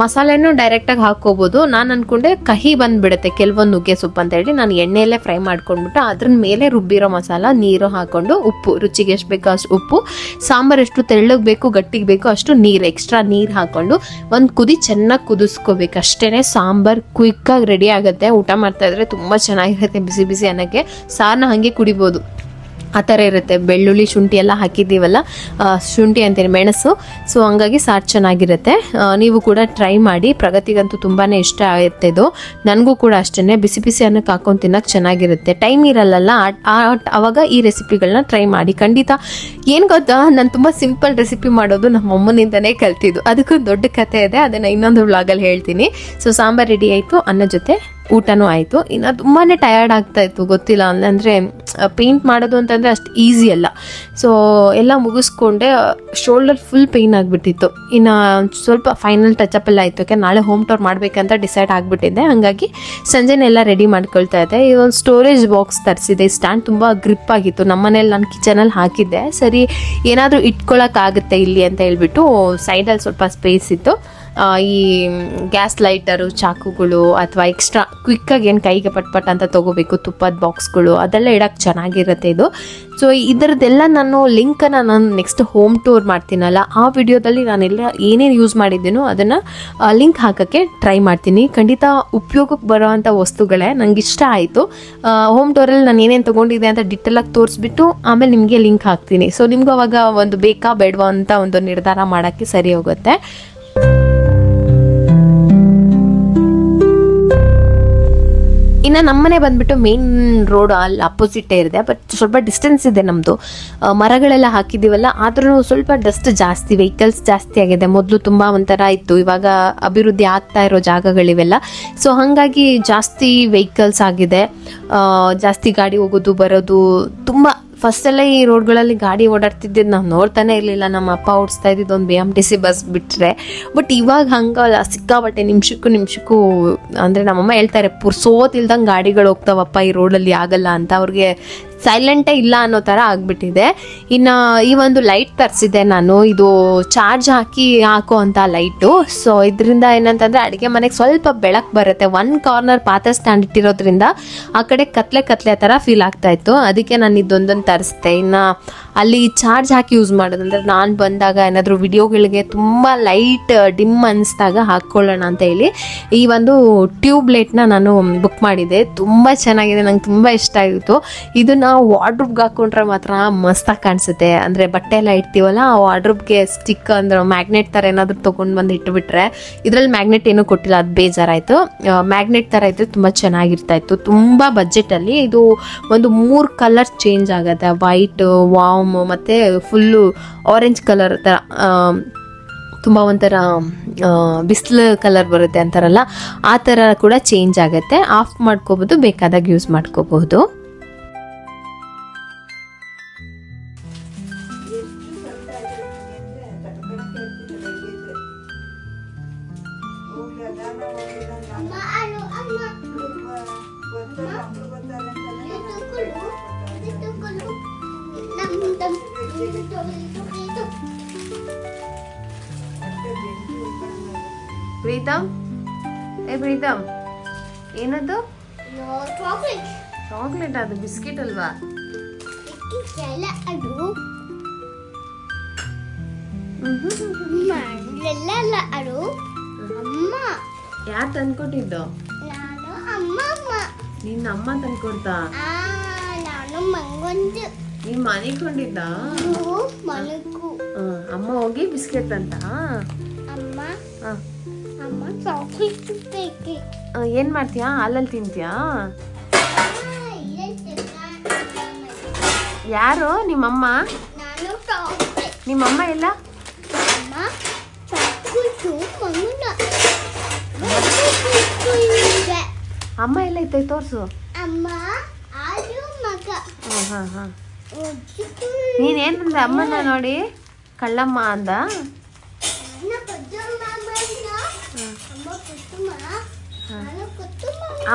ಮಸಾಲೆನೂ ಡೈರೆಕ್ಟಾಗಿ ಹಾಕ್ಕೋಬೋದು. ನಾನು ಅಂದ್ಕೊಂಡೆ ಕಹಿ ಬಂದುಬಿಡುತ್ತೆ ಕೆಲವೊಂದು ನುಗ್ಗೆ ಸೊಪ್ಪು ಅಂತ ಹೇಳಿ ನಾನು ಎಣ್ಣೆಯಲ್ಲೇ ಫ್ರೈ ಮಾಡ್ಕೊಂಡ್ಬಿಟ್ಟು ಅದ್ರ ಮೇಲೆ ರುಬ್ಬಿರೋ ಮಸಾಲ, ನೀರು ಹಾಕ್ಕೊಂಡು ಉಪ್ಪು ರುಚಿಗೆ ಎಷ್ಟು ಬೇಕೋ ಅಷ್ಟು ಉಪ್ಪು, ಸಾಂಬಾರು ಎಷ್ಟು ತೆಳ್ಳಗೆ ಬೇಕು ಗಟ್ಟಿಗೆ ಬೇಕೋ ಅಷ್ಟು ನೀರು, ಎಕ್ಸ್ಟ್ರಾ ನೀರು ಹಾಕ್ಕೊಂಡು ಒಂದು ಕುದಿ ಚೆನ್ನಾಗಿ ಕುದಿಸ್ಕೋಬೇಕು. ಅಷ್ಟೇ ಸಾಂಬಾರು ಕ್ವಿಕ್ಕಾಗಿ ರೆಡಿ ಆಗುತ್ತೆ. ಊಟ ಮಾಡ್ತಾ ಇದ್ರೆ ತುಂಬ ಚೆನ್ನಾಗಿರುತ್ತೆ. ಬಿಸಿ ಬಿಸಿ ಅನ್ನಕ್ಕೆ ಸಾರನ್ನ ಹಾಗೆ ಕುಡಿಬೋದು, ಆ ಥರ ಇರುತ್ತೆ. ಬೆಳ್ಳುಳ್ಳಿ ಶುಂಠಿ ಎಲ್ಲ ಹಾಕಿದ್ದೀವಲ್ಲ, ಶುಂಠಿ ಅಂತೀನಿ, ಮೆಣಸು. ಸೊ ಹಂಗಾಗಿ ಸಾರು ಚೆನ್ನಾಗಿರುತ್ತೆ. ನೀವು ಕೂಡ ಟ್ರೈ ಮಾಡಿ. ಪ್ರಗತಿಗಂತೂ ತುಂಬಾ ಇಷ್ಟ ಆಗುತ್ತೆ ಇದು, ನನಗೂ ಕೂಡ ಅಷ್ಟೇ. ಬಿಸಿ ಬಿಸಿ ಅನ್ನಕ್ಕೆ ಹಾಕೊಂಡು ತಿನ್ನೋಕೆ ಚೆನ್ನಾಗಿರುತ್ತೆ. ಟೈಮ್ ಇರಲ್ಲ ಆವಾಗ ಈ ರೆಸಿಪಿಗಳನ್ನ ಟ್ರೈ ಮಾಡಿ. ಖಂಡಿತ ಏನು ಗೊತ್ತಾ, ನಾನು ತುಂಬ ಸಿಂಪಲ್ ರೆಸಿಪಿ ಮಾಡೋದು ನಮ್ಮ ಅಮ್ಮನಿಂದನೇ ಕಲ್ತಿದ್ದು. ಅದಕ್ಕೊಂದು ದೊಡ್ಡ ಕಥೆ ಇದೆ, ಅದನ್ನು ಇನ್ನೊಂದು ವ್ಲಾಗಲ್ಲಿ ಹೇಳ್ತೀನಿ. ಸೊ ಸಾಂಬಾರು ರೆಡಿ ಆಯಿತು, ಅನ್ನ ಜೊತೆ ಊಟನೂ ಆಯಿತು. ಇನ್ನು ತುಂಬಾ ಟಯರ್ಡ್ ಆಗ್ತಾ ಇತ್ತು, ಗೊತ್ತಿಲ್ಲ, ಅಂದರೆ ಪೇಂಟ್ ಮಾಡೋದು ಅಂತಂದರೆ ಅಷ್ಟು ಈಸಿ ಅಲ್ಲ. ಸೊ ಎಲ್ಲ ಮುಗಿಸ್ಕೊಂಡೆ, ಶೋಲ್ಡರ್ ಫುಲ್ ಪೇಯ್ನ್ ಆಗಿಬಿಟ್ಟಿತ್ತು. ಇನ್ನು ಸ್ವಲ್ಪ ಫೈನಲ್ ಟಚಪ್ ಎಲ್ಲ ಆಯಿತು, ಯಾಕೆ ನಾಳೆ ಹೋಮ್ ಟೂರ್ ಮಾಡಬೇಕಂತ ಡಿಸೈಡ್ ಆಗಿಬಿಟ್ಟಿದ್ದೆ. ಹಾಗಾಗಿ ಸಂಜೆನೆಲ್ಲ ರೆಡಿ ಮಾಡ್ಕೊಳ್ತಾ ಇದ್ದೆ. ಈ ಒಂದು ಸ್ಟೋರೇಜ್ ಬಾಕ್ಸ್ ತರಿಸಿದೆ. ಸ್ಟ್ಯಾಂಡ್ ತುಂಬ ಗ್ರಿಪ್ ಆಗಿತ್ತು, ನಮ್ಮನೇಲಿ ನಾನು ಕಿಚನಲ್ಲಿ ಹಾಕಿದ್ದೆ. ಸರಿ ಏನಾದರೂ ಇಟ್ಕೊಳ್ಳೋಕ್ಕಾಗುತ್ತೆ ಇಲ್ಲಿ ಅಂತ ಹೇಳ್ಬಿಟ್ಟು ಸೈಡಲ್ಲಿ ಸ್ವಲ್ಪ ಸ್ಪೇಸ್ ಇತ್ತು. ಈ ಗ್ಯಾಸ್ ಲೈಟರು, ಚಾಕುಗಳು ಅಥವಾ ಎಕ್ಸ್ಟ್ರಾ ಕ್ವಿಕ್ಕಾಗಿ ಏನು ಕೈಗೆ ಪಟ್ ಅಂತ ತೊಗೋಬೇಕು, ತುಪ್ಪದ ಬಾಕ್ಸ್ಗಳು, ಅದೆಲ್ಲ ಇಡೋಕ್ಕೆ ಚೆನ್ನಾಗಿರುತ್ತೆ ಇದು. ಸೊ ಇದರದ್ದೆಲ್ಲ ನಾನು ಲಿಂಕನ್ನು ನಾನು ನೆಕ್ಸ್ಟ್ ಹೋಮ್ ಟೂರ್ ಮಾಡ್ತೀನಲ್ಲ ಆ ವಿಡಿಯೋದಲ್ಲಿ ನಾನೆಲ್ಲ ಏನೇನು ಯೂಸ್ ಮಾಡಿದ್ದೀನೋ ಅದನ್ನು ಲಿಂಕ್ ಹಾಕೋಕ್ಕೆ ಟ್ರೈ ಮಾಡ್ತೀನಿ. ಖಂಡಿತ ಉಪಯೋಗಕ್ಕೆ ಬರೋವಂಥ ವಸ್ತುಗಳೇ, ನನಗೆ ಇಷ್ಟ ಆಯಿತು. ಹೋಮ್ ಟೂರಲ್ಲಿ ನಾನು ಏನೇನು ತೊಗೊಂಡಿದ್ದೆ ಅಂತ ಡಿಟೇಲಾಗಿ ತೋರಿಸ್ಬಿಟ್ಟು ಆಮೇಲೆ ನಿಮಗೆ ಲಿಂಕ್ ಹಾಕ್ತೀನಿ. ಸೊ ನಿಮ್ಗೆ ಅವಾಗ ಒಂದು ಬೇಕಾ ಬೇಡವಾ ಅಂತ ಒಂದು ನಿರ್ಧಾರ ಮಾಡೋಕ್ಕೆ ಸರಿ ಹೋಗುತ್ತೆ. ಇನ್ನು ನಮ್ಮನೆ ಬಂದ್ಬಿಟ್ಟು ಮೇನ್ ರೋಡ್ ಅಲ್ಲಿ ಅಪೋಸಿಟೇ ಇದೆ, ಬಟ್ ಸ್ವಲ್ಪ ಡಿಸ್ಟೆನ್ಸ್ ಇದೆ ನಮ್ಮದು. ಮರಗಳೆಲ್ಲ ಹಾಕಿದ್ದೀವಲ್ಲ, ಆದ್ರೂ ಸ್ವಲ್ಪ ಡಸ್ಟ್ ಜಾಸ್ತಿ, ವೆಹಿಕಲ್ಸ್ ಜಾಸ್ತಿ ಆಗಿದೆ. ಮೊದಲು ತುಂಬ ಒಂಥರ ಇತ್ತು, ಇವಾಗ ಅಭಿವೃದ್ಧಿ ಆಗ್ತಾ ಇರೋ ಜಾಗಗಳಿವೆಲ್ಲ. ಸೊ ಹಾಗಾಗಿ ಜಾಸ್ತಿ ವೆಹಿಕಲ್ಸ್ ಆಗಿದೆ, ಜಾಸ್ತಿ ಗಾಡಿ ಹೋಗೋದು ಬರೋದು ತುಂಬ. ಫಸ್ಟೆಲ್ಲ ಈ ರೋಡ್ಗಳಲ್ಲಿ ಗಾಡಿ ಓಡಾಡ್ತಿದ್ದಿದ್ದು ನಾವು ನೋಡ್ತಾನೆ ಇರಲಿಲ್ಲ. ನಮ್ಮ ಅಪ್ಪ ಓಡಿಸ್ತಾ ಇದ್ದಿದ್ದು ಒಂದು BMTC ಬಸ್ ಬಿಟ್ಟರೆ. ಬಟ್ ಇವಾಗ ಹಂಗಲ್ಲ, ಸಿಕ್ಕಾಬಟ್ಟೆ ನಿಮಿಷಕ್ಕೂ ಅಂದರೆ ನಮ್ಮಮ್ಮ ಹೇಳ್ತಾರೆ, ಪುರ್ಸೋತಿಲ್ದಂಗೆ ಗಾಡಿಗಳು ಹೋಗ್ತಾವಪ್ಪ ಈ ರೋಡಲ್ಲಿ, ಆಗಲ್ಲ ಅಂತ. ಅವ್ರಿಗೆ ಸೈಲೆಂಟೇ ಇಲ್ಲ ಅನ್ನೋ ಥರ ಆಗಿಬಿಟ್ಟಿದೆ. ಇನ್ನು ಈ ಒಂದು ಲೈಟ್ ತರಿಸಿದೆ ನಾನು, ಇದು ಚಾರ್ಜ್ ಹಾಕೋ ಅಂತ ಲೈಟು. ಸೊ ಇದರಿಂದ ಏನಂತಂದರೆ ಅಡುಗೆ ಮನೆಗೆ ಸ್ವಲ್ಪ ಬೆಳಕು ಬರುತ್ತೆ. ಒಂದು ಕಾರ್ನರ್ ಪಾತ್ರೆ ಸ್ಟ್ಯಾಂಡ್ ಇಟ್ಟಿರೋದ್ರಿಂದ ಆ ಕಡೆ ಕತ್ಲೆ ಆ ಥರ ಫೀಲ್ ಆಗ್ತಾಯಿತ್ತು. ಅದಕ್ಕೆ ನಾನು ಇದೊಂದನ್ನು ತರಿಸ್ದೆ. ಇನ್ನು ಅಲ್ಲಿ ಚಾರ್ಜ್ ಹಾಕಿ ಯೂಸ್ ಮಾಡೋದಂದ್ರೆ ನಾನು ಬಂದಾಗ ಏನಾದರೂ ವಿಡಿಯೋಗಳಿಗೆ ತುಂಬ ಲೈಟ್ ಡಿಮ್ ಅನಿಸ್ದಾಗ ಹಾಕ್ಕೊಳ್ಳೋಣ ಅಂತ ಹೇಳಿ ಈ ಒಂದು ಟ್ಯೂಬ್ ಲೈಟ್ನ ನಾನು ಬುಕ್ ಮಾಡಿದ್ದೆ. ತುಂಬ ಚೆನ್ನಾಗಿದೆ, ನಂಗೆ ತುಂಬ ಇಷ್ಟ ಆಯಿತು. ಇದನ್ನು ವಾರ್ಡ್ರೂಬ್ಗೆ ಹಾಕ್ಕೊಂಡ್ರೆ ಮಾತ್ರ ಮಸ್ತಾಗಿ ಕಾಣಿಸುತ್ತೆ. ಅಂದರೆ ಬಟ್ಟೆ ಎಲ್ಲ ಇಡ್ತೀವಲ್ಲ, ಆ ವಾರ್ಡ್ರೂಬ್ಗೆ ಸ್ಟಿಕ್ ಅಂದರೆ ಮ್ಯಾಗ್ನೆಟ್ ಥರ ಏನಾದರೂ ತೊಗೊಂಡು ಬಂದು ಇಟ್ಬಿಟ್ರೆ, ಇದರಲ್ಲಿ ಮ್ಯಾಗ್ನೆಟ್ ಏನೂ ಕೊಟ್ಟಿಲ್ಲ, ಅದು ಬೇಜಾರಾಯಿತು. ಮ್ಯಾಗ್ನೆಟ್ ಥರ ಇದ್ದರೆ ತುಂಬ ಚೆನ್ನಾಗಿರ್ತಾಯಿತ್ತು. ತುಂಬ ಬಜೆಟಲ್ಲಿ ಇದು ಒಂದು 3 ಕಲರ್ ಚೇಂಜ್ ಆಗುತ್ತೆ, ವೈಟ್, ವಾಮ್ ಮತ್ತು ಫುಲ್ಲು ಆರೆಂಜ್ ಕಲರ್ ಥರ, ತುಂಬ ಒಂಥರ ಬಿಸಿಲು ಕಲರ್ ಬರುತ್ತೆ ಅಂತಾರಲ್ಲ, ಆ ಥರ ಕೂಡ ಚೇಂಜ್ ಆಗುತ್ತೆ. ಆಫ್ ಮಾಡ್ಕೋಬೋದು, ಬೇಕಾದಾಗ ಯೂಸ್ ಮಾಡ್ಕೋಬಹುದು. ಪ್ರೀತಮ್, ಪ್ರೀತಮ್, ಏನದು? ಚಾಕ್ಲೇಟ್, ಅದು ಬಿಸ್ಕಿಟ್ ಅಲ್ವಾ? ಅದು ಅಮ್ಮ ಯಾರು ತಂದ್ಕೊಟ್ಟಿದ್ದು? ನಿನ್ನ ಅಮ್ಮ ತಂದ್ಕೊಡ್ತಾ? ನೀನ್ ಮನೆಕೊಂಡಿದ್ದ? ಅಮ್ಮ ಹೋಗಿ ಬಿಸ್ಕೆಟ್ ಅಂತ. ಏನ್ ಮಾಡ್ತೀಯಾ? ಹಾಲಲ್ಲಿ ತಿಂತೀಯಾ? ಯಾರು ನಿಮ್ಮಮ್ಮ? ನಿಮ್ಮಮ್ಮ ಎಲ್ಲ? ಅಮ್ಮ ಎಲ್ಲ ಐತೆ ತೋರ್ಸು. ನೀನೇನಂದ ಅಮ್ಮನ ನೋಡಿ? ಕಳ್ಳಮ್ಮ ಅಂದ.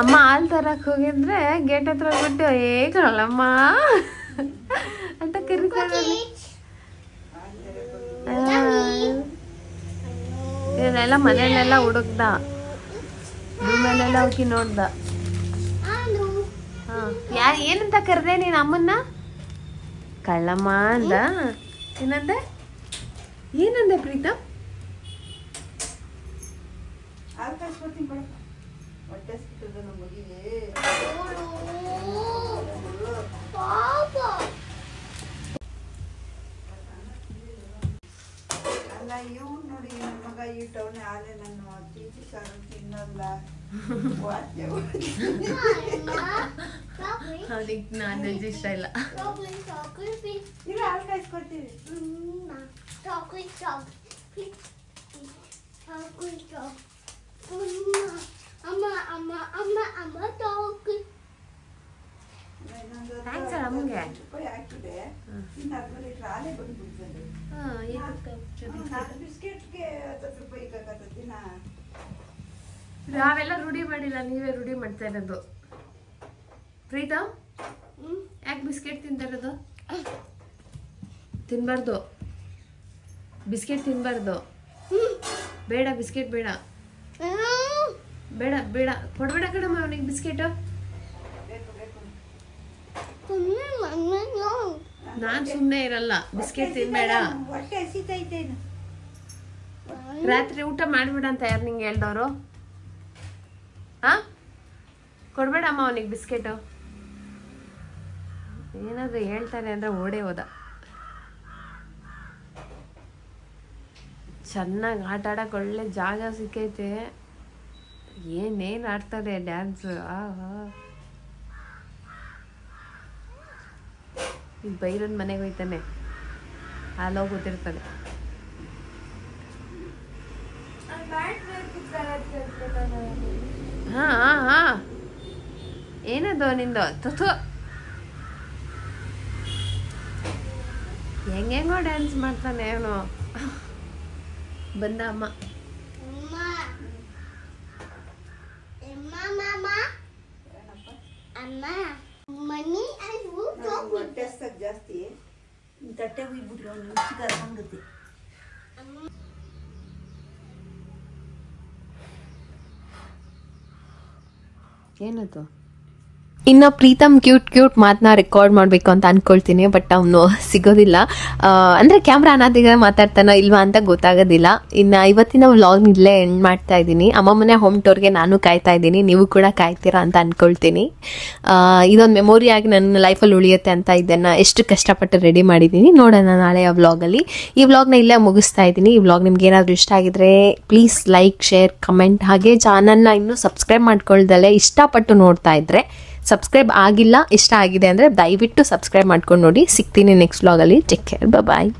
ಅಮ್ಮ ಹಾಲು ತರಕ್ ಹೋಗಿದ್ರೆ ಗೇಟ್ ಹತ್ರ ಬಿಟ್ಟು ಕಳ್ಳಮ್ಮ ಅಂತ ಕರೀತಾರೆ. ಇದೆಲ್ಲ ಮನೆಯಲ್ಲೆಲ್ಲ ಹುಡುಕ್ದ, ರೂಮಲ್ಲೆಲ್ಲ ಹೋಗಿ ನೋಡ್ದ. ಏನಂತ ಕರೆದೆ ನೀನ್ ಅಮ್ಮನ್ನ? ಕಳ್ಳಮ್ಮ ಅಂದ. ಏನಂದೆ? ಏನಂದೆ ಪ್ರೀತಮ್? ನೋಡಿ ನನ್ನ ಮಗ ಇಟ್ಟವನೇ ಹಾಲೆ ನನ್ನ ಚೀಚಿ ಸಾರು ತಿನ್ನಲ್ಲ. ಅದಕ್ಕೆ ನಾನ್ ವೆಜ್ ಇಷ್ಟ ಇಲ್ಲ. ಹಾಲು ಕಾಯಿಸ್ಕೊಡ್ತೀವಿ. ಹಾಕಿದೆ ಇನ್ನು 10 ಲೀಟರ್ ಹಾಲೇ ಬಂದ್ಬಿಡ್ತದೆ. ಬಿಸ್ಕೆಟ್ಗೆ 10 ರೂಪಾಯಿ ದಿನ. ನಾವೆಲ್ಲ ರೂಢಿ ಮಾಡಿಲ್ಲ, ನೀವೇ ರೂಢಿ ಮಾಡ್ತಾ ಇರೋದು. ಪ್ರೀತಮ್, ಯಾಕೆ ಬಿಸ್ಕೆಟ್ ತಿಂತಾ ಇರೋದು? ತಿನ್ಬಾರ್ದು, ಬಿಸ್ಕೆಟ್ ತಿನ್ಬಾರ್ದು. ಬೇಡ ಬಿಸ್ಕೆಟ್ ಬೇಡ, ಬೇಡ ಬೇಡ, ಕೊಡ್ಬೇಡ ಕಣಮ್ಮ ಅವನಿಗೆ ಬಿಸ್ಕೆಟ್. ನಾನ್ ಸುಮ್ಮನೆ ಇರಲ್ಲ, ಬಿಸ್ಕೆಟ್ ತಿನ್ಬೇಡ. ರಾತ್ರಿ ಊಟ ಮಾಡ್ಬಿಡ ಅಂತ ಯಾರು ನಿಂಗೆ ಹೇಳ್ದವ್ರು? ಹಾ, ಕೊಡ್ಬೇಡಮ್ಮ ಅವನಿಗೆ ಬಿಸ್ಕೆಟು. ಏನಾದ್ರು ಹೇಳ್ತಾರೆ ಅಂದ್ರೆ ಓಡೇ ಹೋದ. ಚೆನ್ನಾಗಿ ಆಟ ಆಡಕ್ಕೆ ಒಳ್ಳೆ ಜಾಗ ಸಿಕ್ಕೈತೆ. ಏನೇನು ಆಡ್ತಾರೆ ಡ್ಯಾನ್ಸ್. ಈಗ ಬೈರನ್ ಮನೆಗೆ ಹೋಯ್ತಾನೆ, ಅಲ್ಲೋಗಿ ಗೊತ್ತಿರ್ತಾನೆ. ಹಾ ಹಾ, ಏನದು ನಿಂದು? ತುತು, ಹೆಂಗೆಂಗೋ ಡ್ಯಾನ್ಸ್ ಮಾಡ್ತಾನೆ ಅವನು. ಬಂದ ಅಮ್ಮ. ಜಾಸ್ತಿ ತಟ್ಟೆ ಹುಯ್ಬಿಟ್ರು ಹಂಗತಿ. ಏನದು? ಇನ್ನು ಪ್ರೀತಮ್ ಕ್ಯೂಟ್ ಮಾತನ್ನ ರೆಕಾರ್ಡ್ ಮಾಡಬೇಕು ಅಂತ ಅನ್ಕೊಳ್ತೀನಿ, ಬಟ್ ಅವನು ಸಿಗೋದಿಲ್ಲ. ಅಂದರೆ ಕ್ಯಾಮ್ರಾ ಅನ್ನೋದಿಗೆ ಮಾತಾಡ್ತಾನೋ ಇಲ್ವಾ ಅಂತ ಗೊತ್ತಾಗೋದಿಲ್ಲ. ಇನ್ನು ಇವತ್ತಿನ ವ್ಲಾಗ್ ಇಲ್ಲೇ ಎಂಡ್ ಮಾಡ್ತಾ ಇದ್ದೀನಿ. ಅಮ್ಮ ಮನೆ ಹೋಮ್ ಟೂರ್ಗೆ ನಾನು ಕಾಯ್ತಾ ಇದ್ದೀನಿ, ನೀವು ಕೂಡ ಕಾಯ್ತೀರಾ ಅಂತ ಅನ್ಕೊಳ್ತೀನಿ. ಇದೊಂದು ಮೆಮೊರಿ ಆಗಿ ನನ್ನ ಲೈಫಲ್ಲಿ ಉಳಿಯುತ್ತೆ ಅಂತ ಇದನ್ನು ಎಷ್ಟು ಕಷ್ಟಪಟ್ಟು ರೆಡಿ ಮಾಡಿದ್ದೀನಿ. ನೋಡೋಣ ನಾಳೆಯ ವ್ಲಾಗಲ್ಲಿ. ಈ ವ್ಲಾಗ್ನ ಇಲ್ಲೇ ಮುಗಿಸ್ತಾ ಇದ್ದೀನಿ. ಈ ವ್ಲಾಗ್ ನಿಮ್ಗೆ ಏನಾದರೂ ಇಷ್ಟ ಆಗಿದ್ರೆ ಪ್ಲೀಸ್ ಲೈಕ್, ಶೇರ್, ಕಮೆಂಟ್, ಹಾಗೆ ಚಾನಲ್ನ ಇನ್ನೂ ಸಬ್ಸ್ಕ್ರೈಬ್ ಮಾಡ್ಕೊಳ್ದಲ್ಲೇ ಇಷ್ಟಪಟ್ಟು ನೋಡ್ತಾ ಇದ್ರೆ, ಸಬ್ಸ್ಕ್ರೈಬ್ ಆಗಿಲ್ಲ, ಇಷ್ಟ ಆಗಿದೆ ಅಂದರೆ ದಯವಿಟ್ಟು ಸಬ್ಸ್ಕ್ರೈಬ್ ಮಾಡ್ಕೊಂಡು ನೋಡಿ. ಸಿಗ್ತೀನಿ ನೆಕ್ಸ್ಟ್ ವ್ಲಾಗಲ್ಲಿ. ಟೇಕ್ ಕೇರ್, ಬಾಯ್.